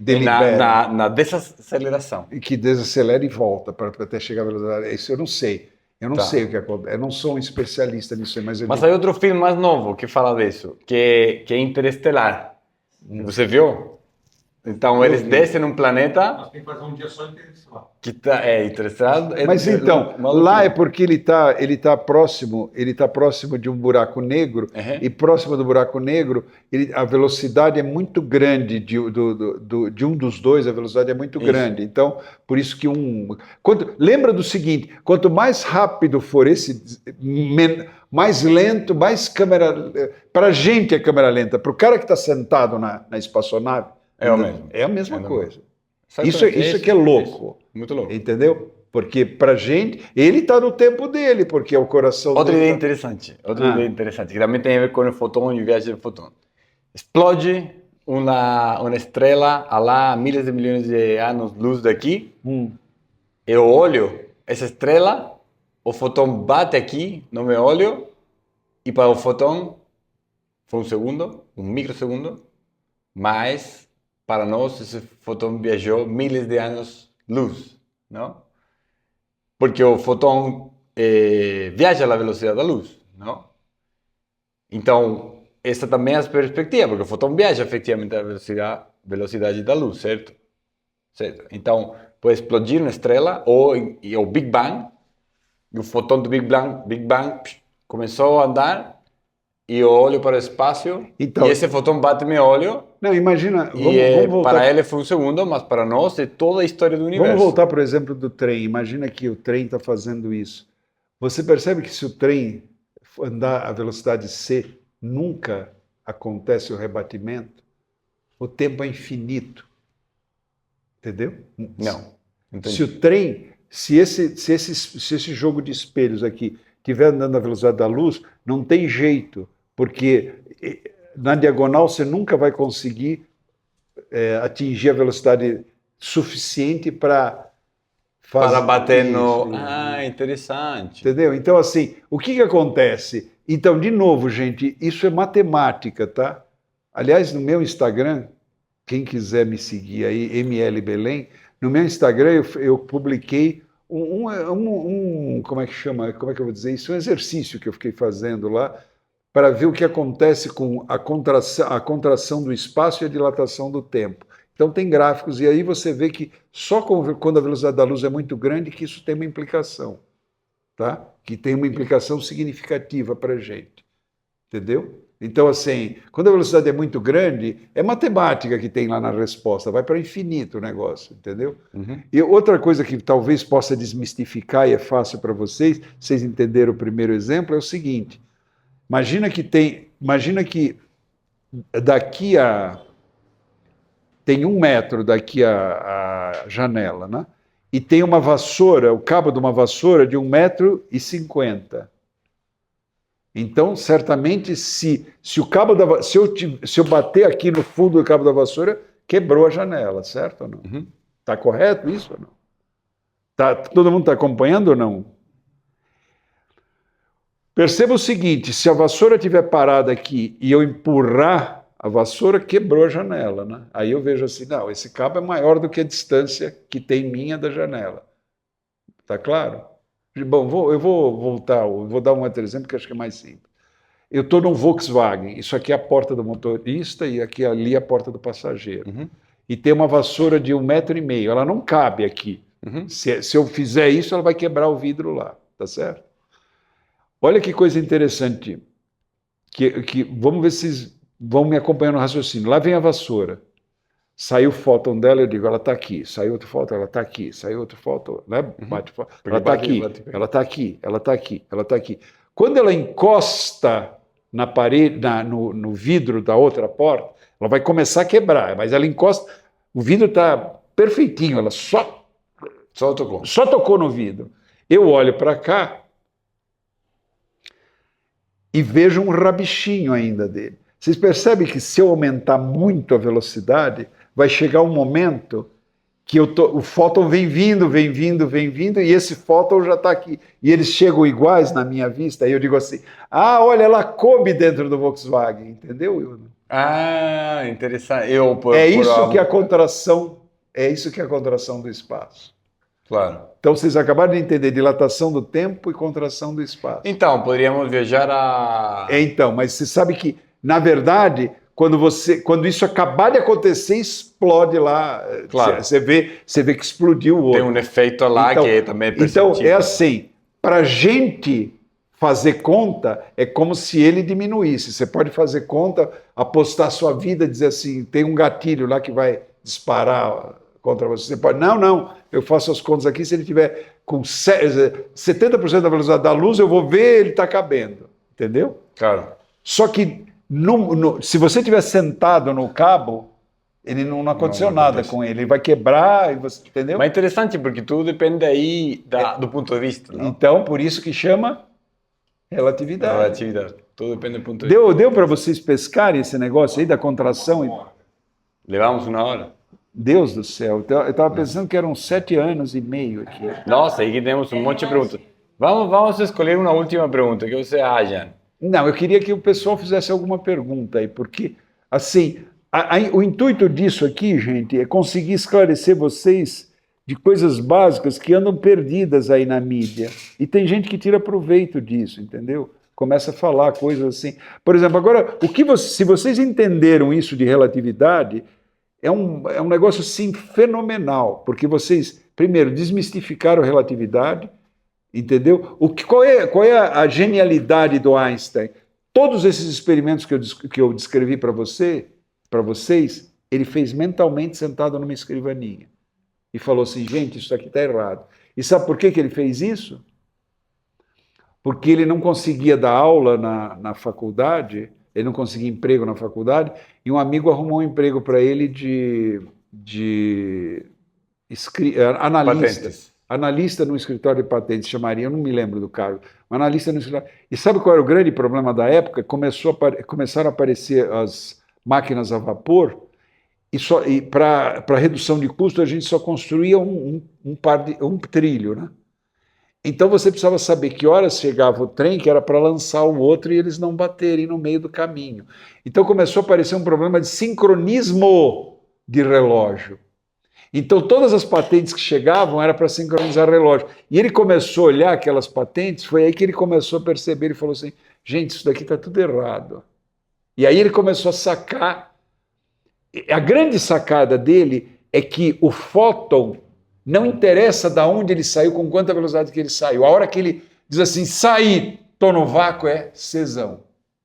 S2: deliberam.
S1: Na desaceleração.
S2: Que desacelera e volta para até chegar à velocidade. Isso eu não sei. Eu não sei o que acontece. Eu não sou um especialista nisso, mas
S1: Mas há outro filme mais novo que fala disso, que é Interestelar. Você viu? Então, eles descem num planeta...
S3: Nós temos que fazer um dia só Interestelar.
S1: Que é Interestelar...
S2: Mas então, lá é porque ele tá próximo de um buraco negro, e próximo do buraco negro, a velocidade é muito grande, de um dos dois, a velocidade é muito grande. Então, por isso que lembra do seguinte, quanto mais rápido for mais lento, mais câmera... Para a gente é câmera lenta, para o cara que está sentado na espaçonave,
S1: é o mesmo.
S2: É a mesma coisa. Isso que é louco.
S1: Muito louco.
S2: Entendeu? Porque pra gente, ele está no tempo dele, porque é o coração
S1: Outra
S2: dele.
S1: ideia interessante, que também tem a ver com o fotão e viagem do fotão. Explode uma estrela a lá milhares de milhões de anos-luz daqui. Eu olho essa estrela, o fotão bate aqui no meu olho, e para o fotão foi um segundo, um microsegundo, mas para nós esse fotão viajou milhares de anos-luz, não? Porque o fotão viaja à velocidade da luz, não? Então, essa também é a perspectiva, porque o fotão viaja efetivamente à velocidade da luz, certo? Então, pode explodir uma estrela, ou o Big Bang, e o fotão do Big Bang começou a andar, e eu olho para o espaço, então, e esse fotão bate meu olho.
S2: Não, imagina,
S1: vamos voltar. Para ele foi um segundo, mas para nós é toda a história do universo.
S2: Vamos voltar, por exemplo, do trem. Imagina que o trem está fazendo isso. Você percebe que se o trem andar a velocidade c, nunca acontece o rebatimento? O tempo é infinito. Entendeu?
S1: Não. Entendi.
S2: Se o trem, se esse jogo de espelhos aqui estiver andando à velocidade da luz, não tem jeito, porque na diagonal você nunca vai conseguir atingir a velocidade suficiente para
S1: bater no... interessante.
S2: Entendeu? Então, assim, o que acontece? Então, de novo, gente, isso é matemática, tá? Aliás, no meu Instagram, quem quiser me seguir aí, ML Belém, no meu Instagram eu publiquei como é que chama? Como é que eu vou dizer isso? Um exercício que eu fiquei fazendo lá para ver o que acontece com a contração do espaço e a dilatação do tempo. Então tem gráficos, e aí você vê que só quando a velocidade da luz é muito grande que isso tem uma implicação, tá? Que tem uma implicação significativa para a gente, entendeu? Então, assim, quando a velocidade é muito grande, é matemática que tem lá na resposta, vai para o infinito o negócio, entendeu? E outra coisa que talvez possa desmistificar e é fácil para vocês entenderam o primeiro exemplo, é o seguinte: imagina que daqui tem 1 metro daqui a janela, né? E tem uma vassoura, o cabo de uma vassoura de 1,50 m. Então, certamente, se eu bater aqui no fundo do cabo da vassoura, quebrou a janela, certo ou não?
S1: Uhum.
S2: Está correto isso ou não? Todo mundo está acompanhando ou não? Perceba o seguinte, se a vassoura estiver parada aqui e eu empurrar, a vassoura quebrou a janela, né? Aí eu vejo assim, não, esse cabo é maior do que a distância que tem minha da janela. Tá claro? Bom, eu vou voltar, eu vou dar um outro exemplo que acho que é mais simples. Eu estou num Volkswagen, isso aqui é a porta do motorista e aqui ali é a porta do passageiro.
S1: Uhum.
S2: E tem uma vassoura de 1,5 metro, ela não cabe aqui.
S1: Uhum.
S2: Se eu fizer isso, ela vai quebrar o vidro lá, tá certo? Olha que coisa interessante, vamos ver se vocês vão me acompanhando no raciocínio. Lá vem a vassoura, saiu o fóton dela, eu digo, ela está aqui. Saiu outro fóton, ela está aqui. Saiu outro fóton, né? Bate, ela está aqui, ela está aqui, ela está aqui, ela está aqui. Quando ela encosta na parede, no vidro da outra porta, ela vai começar a quebrar, mas ela encosta, o vidro está perfeitinho, ela só tocou no vidro. Eu olho para cá e vejo um rabichinho ainda dele. Vocês percebem que se eu aumentar muito a velocidade, vai chegar um momento que o fóton vem vindo, e esse fóton já está aqui. E eles chegam iguais na minha vista, aí eu digo assim, olha, ela coube dentro do Volkswagen, entendeu, Wilson?
S1: Ah, interessante.
S2: Isso que é a contração do espaço.
S1: Claro.
S2: Então vocês acabaram de entender dilatação do tempo e contração do espaço.
S1: Então, poderíamos viajar a...
S2: Então, mas você sabe que, na verdade, quando isso acabar de acontecer, explode lá.
S1: Claro.
S2: Você vê que explodiu o outro.
S1: Tem um efeito lá
S2: Então,
S1: que também é perceptível.
S2: Então, é assim, para a gente fazer conta, é como se ele diminuísse. Você pode fazer conta, apostar sua vida, dizer assim, tem um gatilho lá que vai disparar contra você. Você pode, não, eu faço as contas aqui, se ele tiver com 70% da velocidade da luz, eu vou ver, ele está cabendo. Entendeu?
S1: Claro.
S2: Só que se você estiver sentado no cabo, ele não aconteceu nada com ele vai quebrar, entendeu?
S1: Mas é interessante, porque tudo depende aí do ponto de vista. Não?
S2: Então, por isso que chama relatividade.
S1: Relatividade. Tudo depende do ponto de vista.
S2: Deu para vocês pescarem esse negócio aí da contração?
S1: Levamos 1 hora.
S2: Deus do céu, eu estava pensando que eram 7 anos e meio aqui.
S1: Nossa, aí temos um monte de perguntas. Vamos escolher uma última pergunta. O que você acha?
S2: Não, eu queria que o pessoal fizesse alguma pergunta aí, porque, assim, o intuito disso aqui, gente, é conseguir esclarecer vocês de coisas básicas que andam perdidas aí na mídia. E tem gente que tira proveito disso, entendeu? Começa a falar coisas assim. Por exemplo, agora, se vocês entenderam isso de relatividade, é um negócio, assim, fenomenal, porque vocês, primeiro, desmistificaram a relatividade, entendeu? Qual é a genialidade do Einstein? Todos esses experimentos que eu descrevi para vocês, ele fez mentalmente sentado numa escrivaninha. E falou assim, gente, isso aqui está errado. E sabe por que ele fez isso? Porque ele não conseguia dar aula na faculdade, ele não conseguia emprego na faculdade, e um amigo arrumou um emprego para ele de analista.
S1: Patentes.
S2: Analista no escritório de patentes, chamaria, eu não me lembro do cargo, um analista no escritório. E sabe qual era o grande problema da época? Começaram a aparecer as máquinas a vapor, e para redução de custo a gente só construía um trilho, né? Então você precisava saber que horas chegava o trem, que era para lançar o outro e eles não baterem no meio do caminho. Então começou a aparecer um problema de sincronismo de relógio. Então todas as patentes que chegavam era para sincronizar relógio. E ele começou a olhar aquelas patentes, foi aí que ele começou a perceber e falou assim, gente, isso daqui está tudo errado. E aí ele começou a sacar. A grande sacada dele é que o fóton não interessa de onde ele saiu, com quanta velocidade que ele saiu. A hora que ele diz assim, saí, estou no vácuo, é cesão.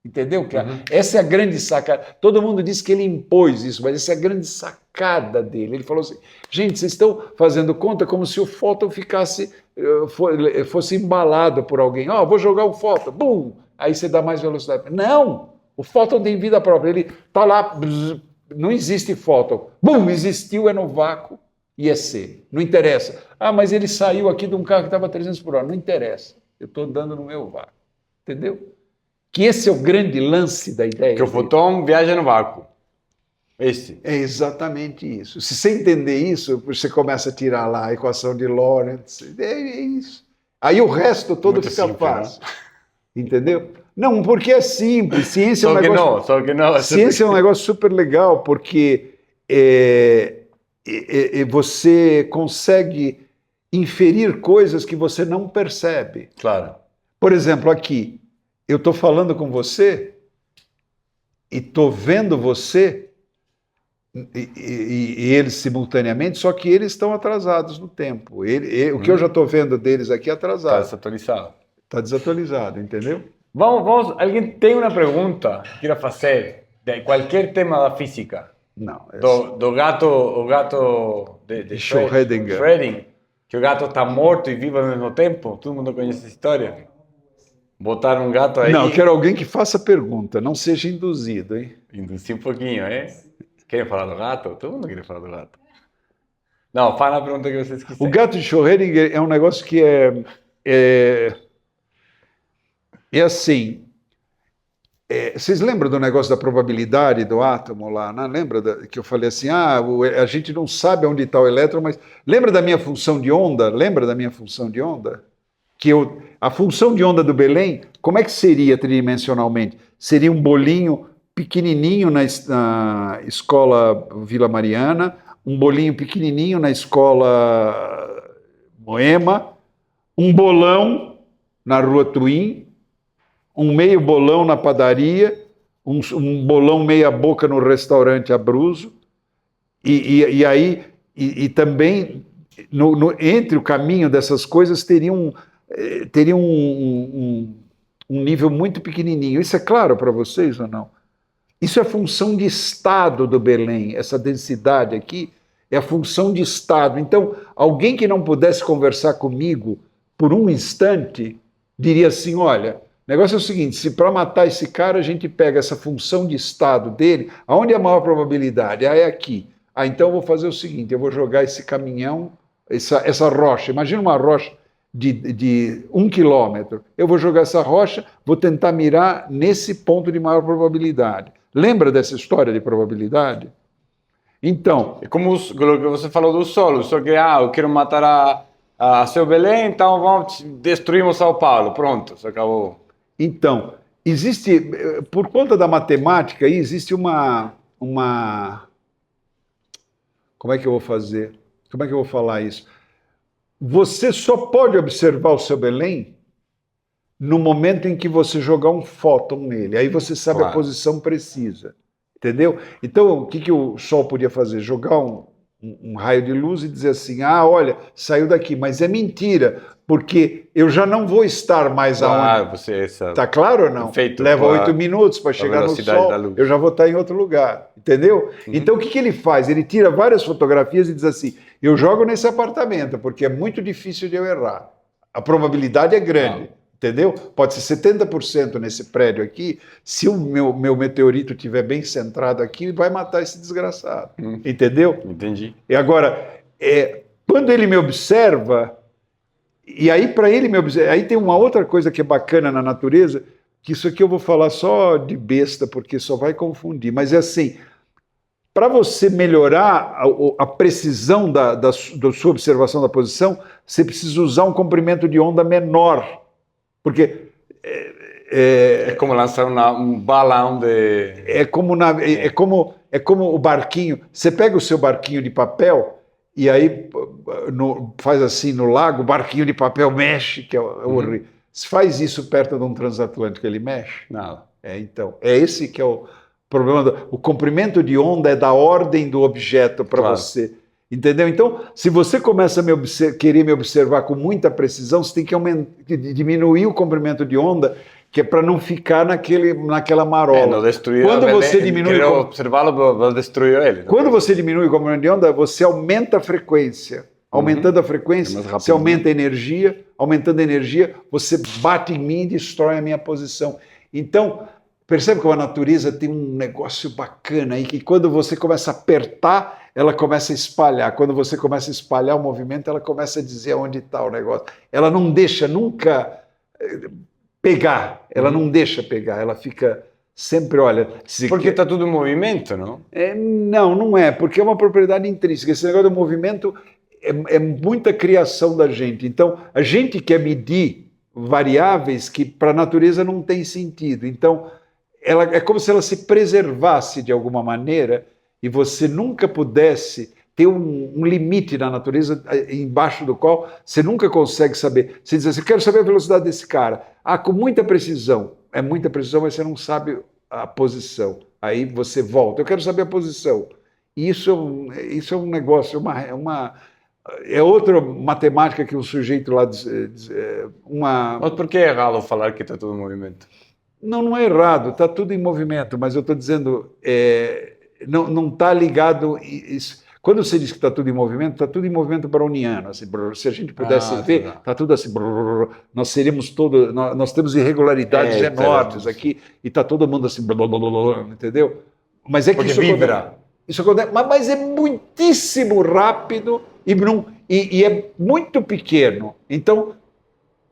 S2: Entendeu? Essa é a grande sacada. Todo mundo diz que ele impôs isso, mas essa é a grande sacada dele. Ele falou assim, gente, vocês estão fazendo conta como se o fóton fosse embalado por alguém. Vou jogar um fóton, bum! Aí você dá mais velocidade. Não! O fóton tem vida própria. Ele está lá, não existe fóton. Bum! Existiu, é no vácuo. E é C. Não interessa. Mas ele saiu aqui de um carro que estava a 300 por hora. Não interessa. Eu estou andando no meu vácuo. Entendeu? Que esse é o grande lance da ideia.
S1: Que o fóton viaja no vácuo. Esse.
S2: É exatamente isso. Se você entender isso, você começa a tirar lá a equação de Lorentz, é isso. Aí o resto todo
S1: Muito
S2: fica
S1: simples,
S2: fácil. Entendeu? Não, porque é simples. Ciência é um negócio.
S1: Só que não.
S2: Ciência é um negócio super legal, porque você consegue inferir coisas que você não percebe.
S1: Claro.
S2: Por exemplo, aqui, eu estou falando com você e estou vendo você e eles simultaneamente, só que eles estão atrasados no tempo. O que eu já estou vendo deles aqui é
S1: Está
S2: atrasado.
S1: desatualizado.
S2: Está desatualizado, entendeu?
S1: Vamos. Alguém tem uma pergunta que queira fazer de qualquer tema da física?
S2: Não.
S1: Do gato, o gato de
S2: Schrödinger.
S1: Schrödinger, que o gato está morto e vivo ao mesmo tempo. Todo mundo conhece essa história? Botaram um gato aí.
S2: Não, eu quero alguém que faça pergunta, não seja induzido, hein?
S1: Induzir um pouquinho, é? Querem falar do gato? Todo mundo quer falar do gato. Não, fala a pergunta que vocês quiserem.
S2: O gato de Schrödinger é um negócio que é assim. Vocês lembram do negócio da probabilidade do átomo lá? Né? Lembra que eu falei assim, a gente não sabe onde está o elétron, mas lembra da minha função de onda? Lembra da minha função de onda? A função de onda do Belém, como é que seria tridimensionalmente? Seria um bolinho pequenininho na escola Vila Mariana, um bolinho pequenininho na escola Moema, um bolão na Rua Twin, um meio bolão na padaria, um bolão meia boca no restaurante Abruzzo, e aí também entre o caminho dessas coisas teria um nível muito pequenininho. Isso é claro para vocês ou não? Isso é função de estado do Belém, essa densidade aqui é a função de estado. Então, alguém que não pudesse conversar comigo por um instante, diria assim, olha, o negócio é o seguinte, se para matar esse cara a gente pega essa função de estado dele, aonde é a maior probabilidade? É aqui. Então eu vou fazer o seguinte, eu vou jogar esse caminhão, essa rocha, imagina uma rocha de 1 quilômetro, eu vou jogar essa rocha, vou tentar mirar nesse ponto de maior probabilidade. Lembra dessa história de probabilidade? Então...
S1: É como o que você falou do Sol, só que eu quero matar a seu Belém, então destruímos São Paulo, pronto, isso acabou.
S2: Então, existe, por conta da matemática, aí existe uma... Como é que eu vou fazer? Como é que eu vou falar isso? Você só pode observar o seu Belém no momento em que você jogar um fóton nele. Aí você sabe a posição precisa. Entendeu? Então, o que o Sol podia fazer? Jogar um raio de luz e dizer assim, olha, saiu daqui. Mas é mentira, porque eu já não vou estar mais aonde. Está claro ou não? Leva 8 minutos para chegar no Sol, eu já vou estar em outro lugar. Entendeu? Então, o que ele faz? Ele tira várias fotografias e diz assim, eu jogo nesse apartamento, porque é muito difícil de eu errar. A probabilidade é grande. Entendeu? Pode ser 70% nesse prédio aqui. Se o meu meteorito estiver bem centrado aqui, vai matar esse desgraçado. Entendeu?
S1: Entendi.
S2: E agora, quando ele me observa, e aí para ele me observar, aí tem uma outra coisa que é bacana na natureza, que isso aqui eu vou falar só de besta, porque só vai confundir, mas é assim, para você melhorar a precisão da sua observação da posição, você precisa usar um comprimento de onda menor. Porque
S1: é como lançar um balão de...
S2: É como o barquinho. Você pega o seu barquinho de papel e aí faz assim no lago, o barquinho de papel mexe, que é horrível. Se faz isso perto de um transatlântico, ele mexe?
S1: Não.
S2: Então, é esse que é o problema. O comprimento de onda é da ordem do objeto para você. Entendeu? Então, se você começa a querer me observar com muita precisão, você tem que diminuir o comprimento de onda, que é para não ficar naquela marola.
S1: Não destruir
S2: Quando você diminui
S1: observá-lo, vai destruir ele.
S2: Quando você diminui o comprimento de onda, você aumenta a frequência. Aumentando a frequência, você aumenta a energia. Aumentando a energia, você bate em mim e destrói a minha posição. Então, percebe como a natureza tem um negócio bacana aí, que quando você começa a apertar, ela começa a espalhar. Quando você começa a espalhar o movimento, ela começa a dizer onde está o negócio. Ela não deixa nunca pegar, ela não deixa pegar, ela fica Sempre, olha, se
S1: Porque está tudo em movimento, não?
S2: não, não é, porque é uma propriedade intrínseca. Esse negócio do movimento é muita criação da gente. Então, a gente quer medir variáveis que para a natureza não tem sentido. Então, ela é como se ela se preservasse de alguma maneira e você nunca pudesse ter um limite na natureza embaixo do qual você nunca consegue saber. Você diz assim, quero saber a velocidade desse cara. Ah, com muita precisão. É muita precisão, mas você não sabe a posição. Aí você volta. Eu quero saber a posição. E isso é um negócio, é outra matemática que um sujeito lá
S1: Mas por que é errado falar que está tudo em movimento?
S2: Não é errado, está tudo em movimento, mas eu estou dizendo, não está ligado. Quando você diz que está tudo em movimento, está tudo em movimento browniano. Assim, se a gente pudesse ver, está tudo assim. Nós seríamos todos. Nós temos irregularidades enormes aqui e está todo mundo assim, entendeu? Mas é que isso
S1: vibra.
S2: Isso acontece, mas é muitíssimo rápido e é muito pequeno. Então,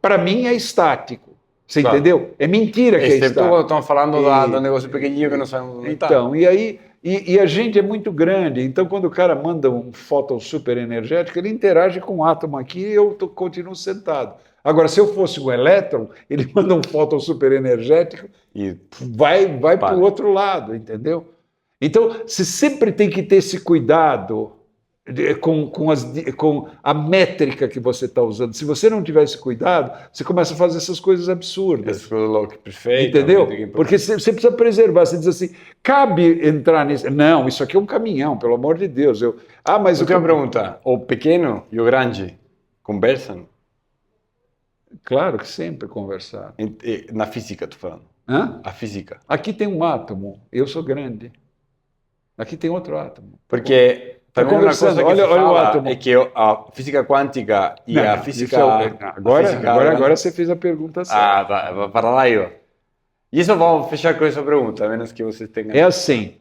S2: para mim, é estático. Você entendeu? É mentira que é estático.
S1: Exceto quando estão falando do negócio pequenininho que não sabemos onde está.
S2: Então, e aí. E a gente é muito grande, então quando o cara manda um fóton super energético, ele interage com um átomo aqui e eu continuo sentado. Agora, se eu fosse um elétron, ele manda um fóton super energético e vai para o outro lado, entendeu? Então, você sempre tem que ter esse cuidado com a métrica que você está usando. Se você não tiver esse cuidado, você começa a fazer essas coisas absurdas.
S1: Esse louco perfeito.
S2: Entendeu? Porque você precisa preservar. Você diz assim, cabe entrar nisso? Não, isso aqui é um caminhão, pelo amor de Deus. Mas
S1: eu tenho uma pergunta. O pequeno e o grande conversam?
S2: Claro que sempre conversaram.
S1: Na física, estou falando.
S2: Hã?
S1: A física.
S2: Aqui tem um átomo, eu sou grande. Aqui tem outro átomo.
S1: Porque também uma coisa que olha o átomo. É que a física quântica e a física...
S2: Agora você fez a pergunta certa.
S1: Ah, tá, para lá eu. E isso vamos fechar com essa pergunta, a menos que vocês tenham...
S2: É assim.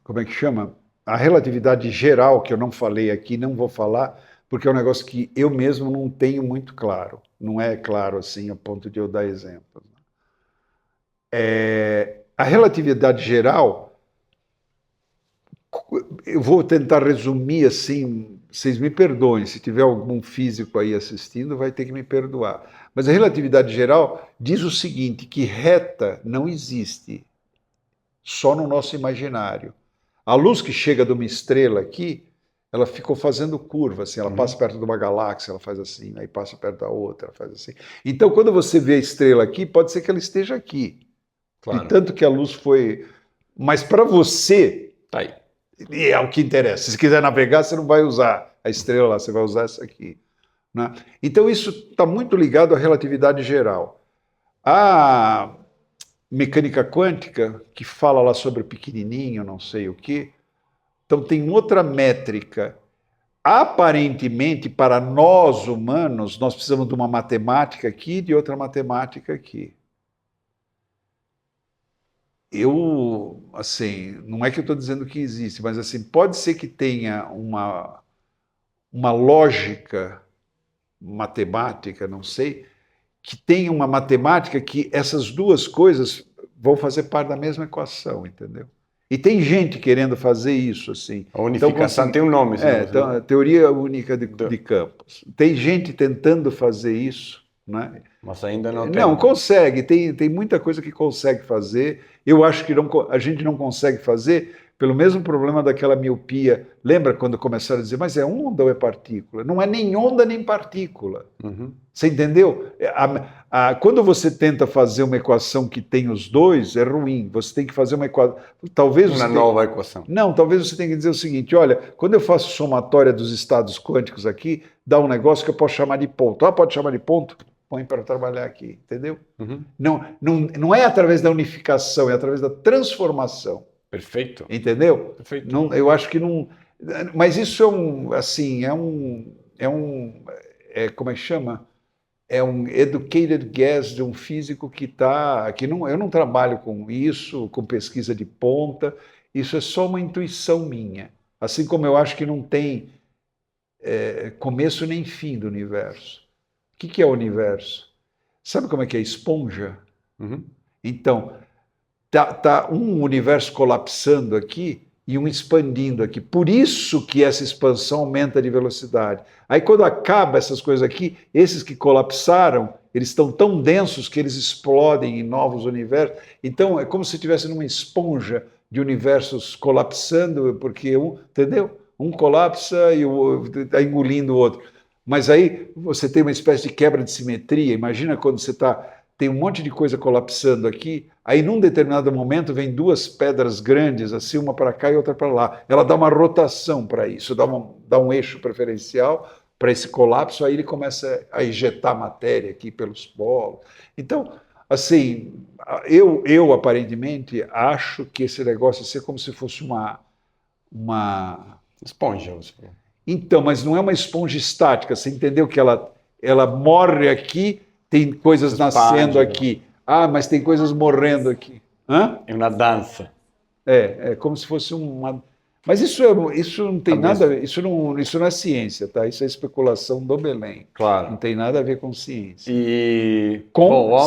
S2: Como é que chama? A relatividade geral, que eu não falei aqui, não vou falar, porque é um negócio que eu mesmo não tenho muito claro. Não é claro assim, a ponto de eu dar exemplos. A relatividade geral, eu vou tentar resumir assim, vocês me perdoem, se tiver algum físico aí assistindo, vai ter que me perdoar. Mas a relatividade geral diz o seguinte, que reta não existe, só no nosso imaginário. A luz que chega de uma estrela aqui, ela ficou fazendo curva, assim, ela passa perto de uma galáxia, ela faz assim, aí passa perto da outra, ela faz assim. Então, quando você vê a estrela aqui, pode ser que ela esteja aqui. Claro. E tanto que a luz foi... Mas para você, tá aí. É o que interessa. Se quiser navegar, você não vai usar a estrela lá, você vai usar essa aqui. Né? Então isso está muito ligado à relatividade geral. A mecânica quântica, que fala lá sobre o pequenininho, não sei o quê, então tem outra métrica. Aparentemente, para nós humanos, nós precisamos de uma matemática aqui e de outra matemática aqui. Assim, não é que eu estou dizendo que existe, mas assim, pode ser que tenha uma lógica matemática, não sei, que tenha uma matemática que essas duas coisas vão fazer parte da mesma equação, entendeu? E tem gente querendo fazer isso, assim.
S1: A unificação então, tem um nome.
S2: Então, a teoria única de campos. Tem gente tentando fazer isso, né?
S1: Mas ainda não tem.
S2: Não, consegue. Tem muita coisa que consegue fazer. Eu acho que a gente não consegue fazer pelo mesmo problema daquela miopia. Lembra quando começaram a dizer, mas é onda ou é partícula? Não é nem onda nem partícula. Você entendeu? Quando você tenta fazer uma equação que tem os dois, é ruim. Você tem que fazer uma equação...
S1: nova equação.
S2: Não, talvez você tenha que dizer o seguinte, olha, quando eu faço somatória dos estados quânticos aqui, dá um negócio que eu posso chamar de ponto. Pode chamar de ponto? Põe para trabalhar aqui, entendeu? Não é através da unificação, é através da transformação.
S1: Perfeito.
S2: Entendeu?
S1: Perfeito.
S2: Não, eu acho que não... Mas isso como é que chama? É um educated guess de um físico que eu não trabalho com isso, com pesquisa de ponta, isso é só uma intuição minha. Assim como eu acho que não tem começo nem fim do universo. O que é o universo? Sabe como é que é esponja?
S1: Uhum.
S2: Então, tá um universo colapsando aqui e um expandindo aqui. Por isso que essa expansão aumenta de velocidade. Aí quando acaba essas coisas aqui, esses que colapsaram, eles estão tão densos que eles explodem em novos universos. Então é como se estivesse numa esponja de universos colapsando, porque entendeu? Um colapsa e está engolindo o outro. Mas aí você tem uma espécie de quebra de simetria. Imagina quando você tem um monte de coisa colapsando aqui, aí num determinado momento vem duas pedras grandes, assim, uma para cá e outra para lá. Ela dá uma rotação para isso, dá um eixo preferencial para esse colapso, aí ele começa a injetar matéria aqui pelos polos. Então, assim, eu aparentemente acho que esse negócio é como se fosse uma...
S1: Esponja. Você falou.
S2: Então, mas não é uma esponja estática, você entendeu que ela morre aqui, tem coisas nascendo aqui. Ah, mas tem coisas morrendo aqui. Hã?
S1: É uma dança.
S2: É como se fosse uma... Mas isso não tem nada a ver, isso não é ciência, tá? Isso é especulação do Belém.
S1: Claro.
S2: Não tem nada a ver com ciência.
S1: E...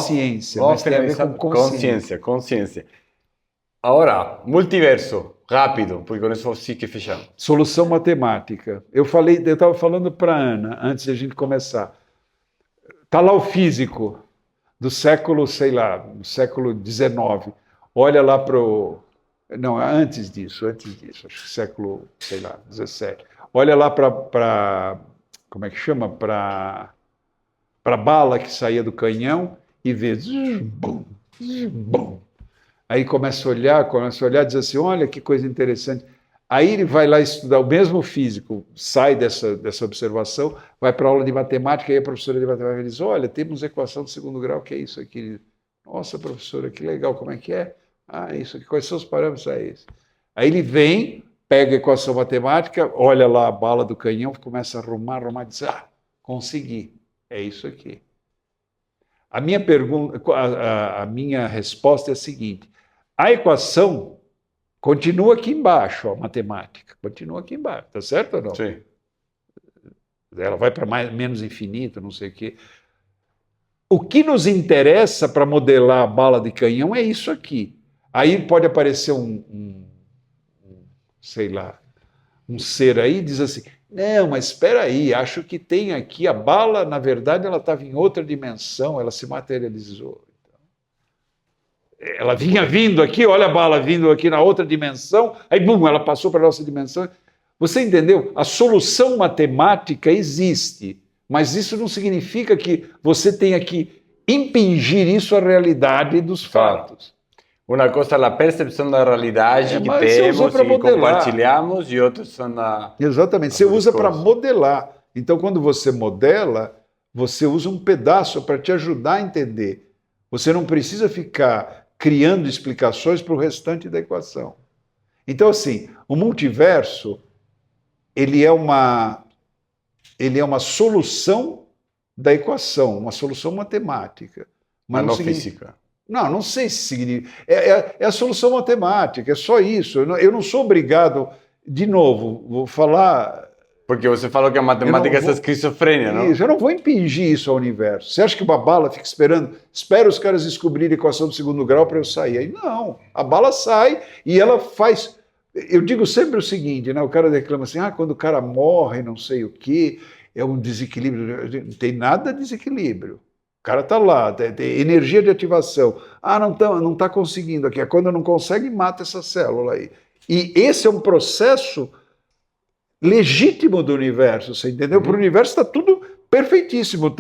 S2: Ciência,
S1: vamos
S2: mas tem a ver com consciência.
S1: Consciência. Agora, multiverso, rápido, porque com isso sim que fechamos.
S2: Solução matemática. Eu estava falando para a Ana, antes de a gente começar. Está lá o físico do século, sei lá, do século XIX. Olha lá para o... Não, antes disso, acho que século, sei lá, XVII. Olha lá para como é que chama? Para a bala que saía do canhão e vê... Bum, bum. Aí começa a olhar, diz assim, olha que coisa interessante. Aí ele vai lá estudar, o mesmo físico sai dessa observação, vai para a aula de matemática, e a professora de matemática diz, olha, temos equação de segundo grau, que é isso aqui? Nossa, professora, que legal, como é que é? Ah, isso aqui, quais são os parâmetros? É esse. Aí ele vem, pega a equação matemática, olha lá a bala do canhão, começa a arrumar, e diz, consegui, é isso aqui. A minha pergunta, a minha resposta é a seguinte, a equação continua aqui embaixo, a matemática. Continua aqui embaixo, tá certo ou não?
S1: Sim.
S2: Ela vai para menos infinito, não sei o quê. O que nos interessa para modelar a bala de canhão é isso aqui. Aí pode aparecer sei lá, um ser aí e diz assim, não, mas espera aí, acho que tem aqui a bala, na verdade, ela estava em outra dimensão, ela se materializou. Ela vinha vindo aqui, olha a bala vindo aqui na outra dimensão, aí, bum, ela passou para a nossa dimensão. Você entendeu? A solução matemática existe, mas isso não significa que você tenha que impingir isso à realidade dos fatos.
S1: Uma coisa é a percepção da realidade que temos e compartilhamos, e outra são
S2: Exatamente, você usa para modelar. Então, quando você modela, você usa um pedaço para te ajudar a entender. Você não precisa ficar criando explicações para o restante da equação. Então, assim, o multiverso, ele é uma solução da equação, uma solução matemática.
S1: Mas não física.
S2: Não sei se significa. É a solução matemática, é só isso. Eu não sou obrigado, de novo, vou falar...
S1: Porque você falou que a matemática é essa esquizofrênia, não?
S2: Isso, eu não vou impingir isso ao universo. Você acha que uma bala fica espera os caras descobrirem a equação do segundo grau para eu sair? Aí não, a bala sai e ela faz... Eu digo sempre o seguinte, né? O cara reclama assim, quando o cara morre, não sei o quê, é um desequilíbrio. Não tem nada de desequilíbrio. O cara está lá, tem energia de ativação. Não tá conseguindo aqui. Quando não consegue, mata essa célula aí. E esse é um processo legítimo do universo, você entendeu? Para o universo está tudo perfeitíssimo.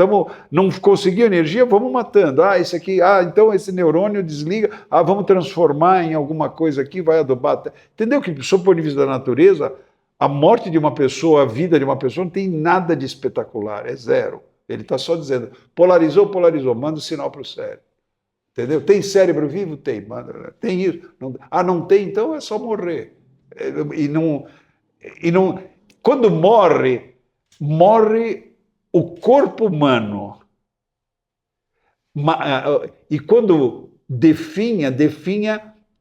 S2: Não conseguiu energia, vamos matando. Esse aqui, então esse neurônio desliga, vamos transformar em alguma coisa aqui, vai adubar. Entendeu que, sob o ponto de vista da natureza, a morte de uma pessoa, a vida de uma pessoa não tem nada de espetacular, é zero. Ele está só dizendo, polarizou, manda um sinal para o cérebro. Entendeu? Tem cérebro vivo? Tem. Tem isso? Não tem? Então é só morrer. Quando morre o corpo humano. E quando definha,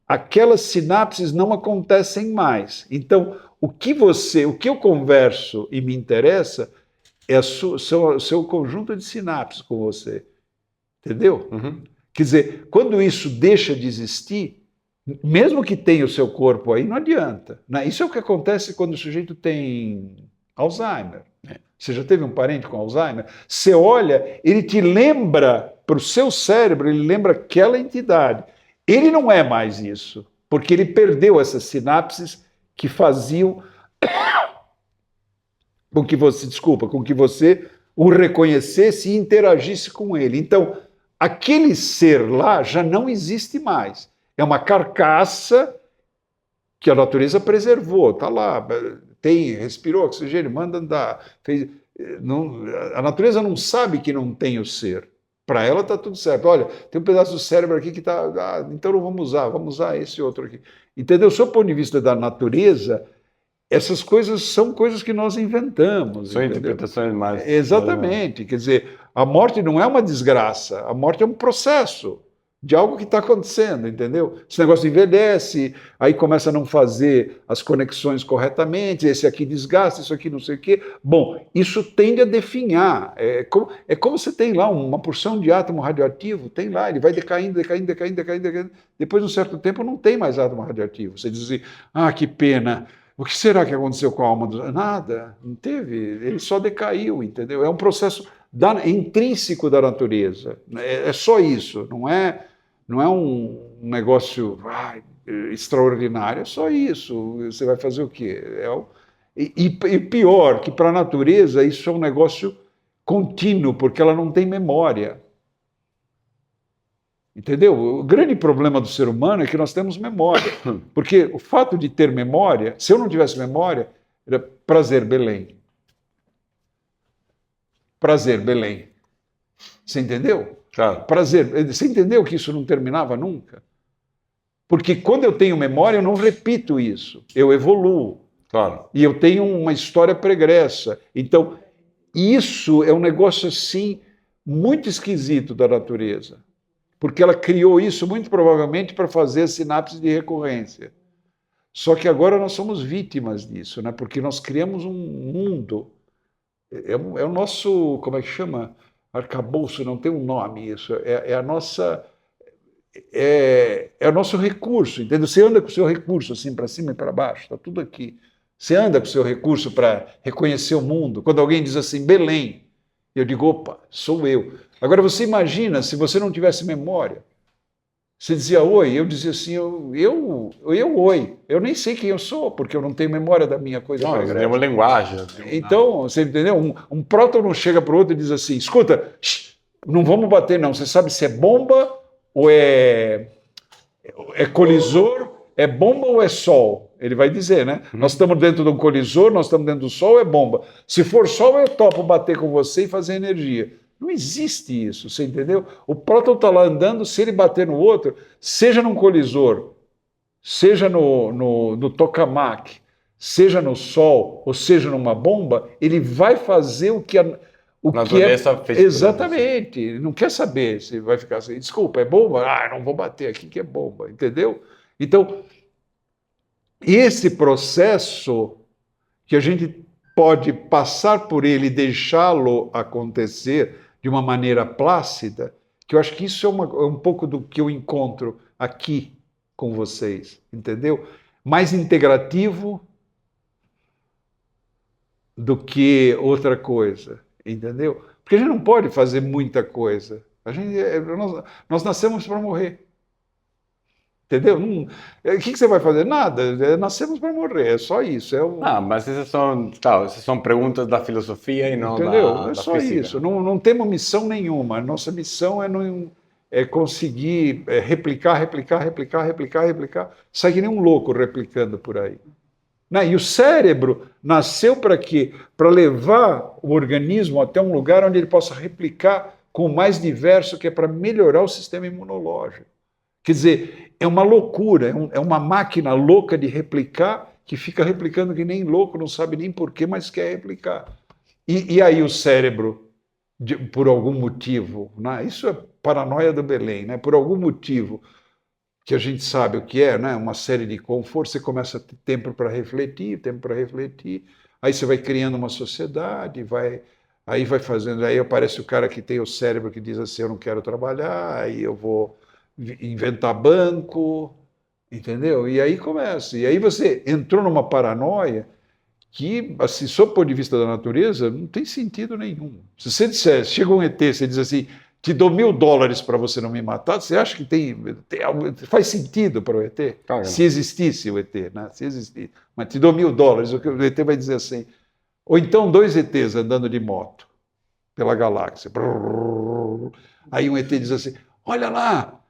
S2: aquelas sinapses não acontecem mais. Então, o que eu converso e me interessa é o seu conjunto de sinapses com você. entendeu?
S1: Uhum.
S2: Quer dizer, quando isso deixa de existir, mesmo que tenha o seu corpo aí, não adianta, né? Isso é o que acontece quando o sujeito tem Alzheimer. Você já teve um parente com Alzheimer? Você olha, ele te lembra, para o seu cérebro, ele lembra aquela entidade. Ele não é mais isso, porque ele perdeu essas sinapses que faziam com que você, desculpa, com que você o reconhecesse e interagisse com ele. Então, aquele ser lá já não existe mais. É uma carcaça que a natureza preservou, está lá, respirou oxigênio, manda andar. A natureza não sabe que não tem o ser. Para ela está tudo certo. Olha, tem um pedaço do cérebro aqui que está. Então não vamos usar esse outro aqui. Entendeu? Do ponto de vista da natureza, essas coisas são coisas que nós inventamos.
S1: São
S2: entendeu?
S1: interpretações mais...
S2: Exatamente. Quer dizer, a morte não é uma desgraça, a morte é um processo de algo que está acontecendo, entendeu? Esse negócio envelhece, aí começa a não fazer as conexões corretamente, esse aqui desgasta, isso aqui não sei o quê. Bom, isso tende a definhar. É como você tem lá uma porção de átomo radioativo, tem lá, ele vai decaindo. Depois de um certo tempo não tem mais átomo radioativo. Você diz assim, que pena. O que será que aconteceu com a alma do... Nada, não teve, ele só decaiu, entendeu? É um processo intrínseco da natureza, é só isso, não é um negócio extraordinário, é só isso, você vai fazer o quê? E pior, que para a natureza isso é um negócio contínuo, porque ela não tem memória. Entendeu? O grande problema do ser humano é que nós temos memória. Porque o fato de ter memória, se eu não tivesse memória, era prazer, Belém. Prazer, Belém. Você entendeu?
S1: Claro.
S2: Prazer. Você entendeu que isso não terminava nunca? Porque quando eu tenho memória, eu não repito isso. Eu evoluo.
S1: Claro.
S2: E eu tenho uma história pregressa. Então, isso é um negócio assim muito esquisito da natureza. Porque ela criou isso muito provavelmente para fazer a sinapse de recorrência. Só que agora nós somos vítimas disso, né? Porque nós criamos um mundo. É o nosso, como é que chama? Arcabouço, não tem um nome isso. É a nossa... É o nosso recurso, entendeu? Você anda com o seu recurso assim para cima e para baixo, está tudo aqui. Você anda com o seu recurso para reconhecer o mundo. Quando alguém diz assim, Belém, eu digo, opa, sou eu. Agora você imagina se você não tivesse memória. Você dizia oi, eu dizia assim, oi. Eu nem sei quem eu sou, porque eu não tenho memória da minha coisa.
S1: Não, tem uma linguagem.
S2: Então, você entendeu? Um próton não chega para o outro e diz assim, escuta, não vamos bater não, você sabe se é bomba ou é colisor, é bomba ou é sol? Ele vai dizer, né? Nós estamos dentro de um colisor, nós estamos dentro do sol, é bomba. Se for sol, eu topo bater com você e fazer energia. Não existe isso, você entendeu? O próton está lá andando, se ele bater no outro, seja num colisor, seja no tokamak, seja no sol, ou seja numa bomba, ele vai fazer o que
S1: fez.
S2: Exatamente, ele não quer saber se vai ficar assim, desculpa, é bomba? Não vou bater aqui que é bomba, entendeu? Então, esse processo que a gente pode passar por ele e deixá-lo acontecer de uma maneira plácida, que eu acho que isso é um pouco do que eu encontro aqui com vocês, entendeu? Mais integrativo do que outra coisa, entendeu? Porque a gente não pode fazer muita coisa. Nós nascemos para morrer. Entendeu? O que você vai fazer? Nada. Nascemos para morrer, é só isso.
S1: Mas essas são perguntas da filosofia e não
S2: entendeu?
S1: da
S2: É só
S1: física.
S2: isso. Não temos missão nenhuma. Nossa missão é conseguir replicar. Sai que nem um louco replicando por aí. E o cérebro nasceu para quê? Para levar o organismo até um lugar onde ele possa replicar com o mais diverso, que é para melhorar o sistema imunológico. Quer dizer, é uma loucura, é uma máquina louca de replicar, que fica replicando que nem louco, não sabe nem porquê, mas quer replicar. E aí o cérebro, por algum motivo, isso é paranoia do Belém, né? Por algum motivo que a gente sabe o que é, né? Uma série de confortos, você começa a ter tempo para refletir, aí você vai criando uma sociedade, vai Aí vai fazendo, aí aparece o cara que tem o cérebro que diz assim, eu não quero trabalhar, aí eu vou inventar banco, entendeu? E aí começa. E aí você entrou numa paranoia que, assim, sob o ponto de vista da natureza, não tem sentido nenhum. Se você disser, chega um ET, você diz assim, te dou $1.000 para você não me matar, você acha que faz sentido para o ET?
S1: Claro.
S2: Se existisse o ET, né? Se existisse. Mas te dou $1.000, o ET vai dizer assim. Ou então 2 ETs andando de moto pela galáxia. Aí um ET diz assim, olha lá,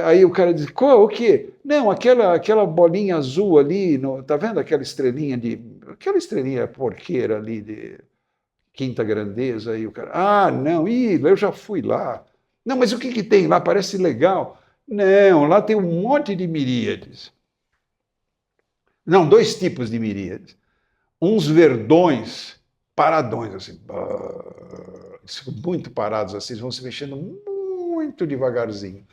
S2: aí o cara diz, o quê? Não, aquela bolinha azul ali, tá vendo aquela estrelinha porqueira ali de quinta grandeza, aí o cara, não, eu já fui lá. Não, mas o que tem lá? Parece legal. Não, lá tem um monte de miríades. Não, 2 tipos de miríades. Uns verdões, paradões, assim, muito parados, assim, vão se mexendo muito devagarzinho.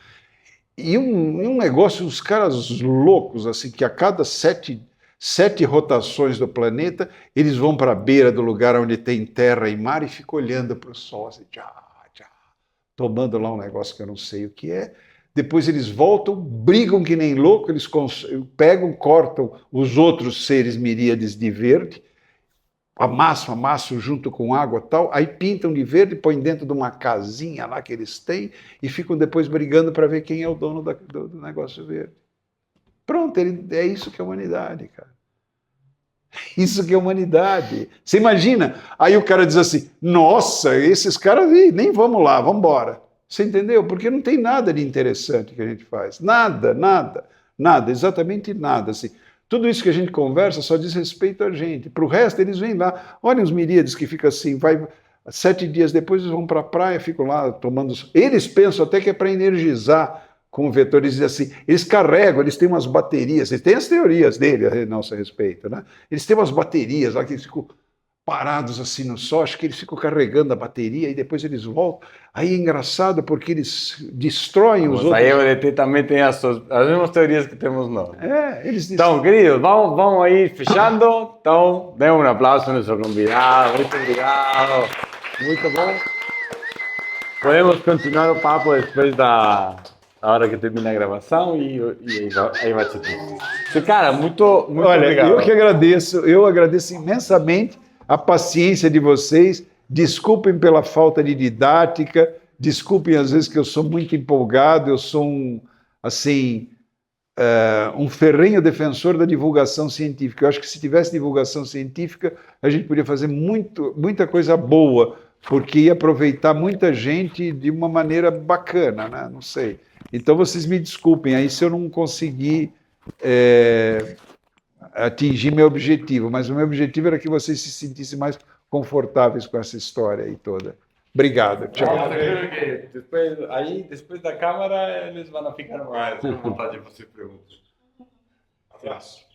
S2: E um negócio, uns caras loucos, assim, que a cada sete rotações do planeta, eles vão para a beira do lugar onde tem terra e mar e ficam olhando para o sol, assim, tomando lá um negócio que eu não sei o que é. Depois eles voltam, brigam que nem louco, eles pegam, cortam os outros seres miríades de verde, amassam junto com água e tal, aí pintam de verde, põem dentro de uma casinha lá que eles têm e ficam depois brigando para ver quem é o dono do negócio verde. Pronto, é isso que é a humanidade, cara. Isso que é a humanidade. Você imagina? Aí o cara diz assim, nossa, esses caras nem vamos lá, vamos embora. Você entendeu? Porque não tem nada de interessante que a gente faz. Nada, exatamente nada. Assim. Tudo isso que a gente conversa só diz respeito a gente. Para o resto, eles vêm lá. Olha os miríades que ficam assim, 7 dias depois eles vão para a praia, ficam lá tomando... Eles pensam até que é para energizar com o vetor. Eles dizem assim, eles carregam, eles têm umas baterias, eles têm as teorias dele a nosso respeito, né? Eles têm umas baterias lá que eles ficam parados assim no sol, acho que eles ficam carregando a bateria e depois eles voltam. Aí é engraçado porque eles destroem os outros.
S1: Aí o ET também tem as mesmas teorias que temos nós.
S2: Eles
S1: Então, queridos, vamos aí fechando. Então, dê um aplauso ao nosso convidado. Muito obrigado. Muito bom. Podemos continuar o papo depois da hora que termina a gravação e aí vai ser tudo. Cara, muito
S2: Olha,
S1: obrigado.
S2: Eu agradeço imensamente a paciência de vocês. Desculpem pela falta de didática, desculpem às vezes que eu sou muito empolgado, eu sou um ferrenho defensor da divulgação científica. Eu acho que se tivesse divulgação científica, a gente podia fazer muita coisa boa, porque ia aproveitar muita gente de uma maneira bacana, né? Não sei. Então vocês me desculpem aí se eu não conseguir atingir meu objetivo, mas o meu objetivo era que vocês se sentissem mais confortáveis com essa história aí toda. Obrigado. Tchau.
S1: Depois da câmera, eles vão ficar mais com vontade de fazer perguntas.
S2: Abraço.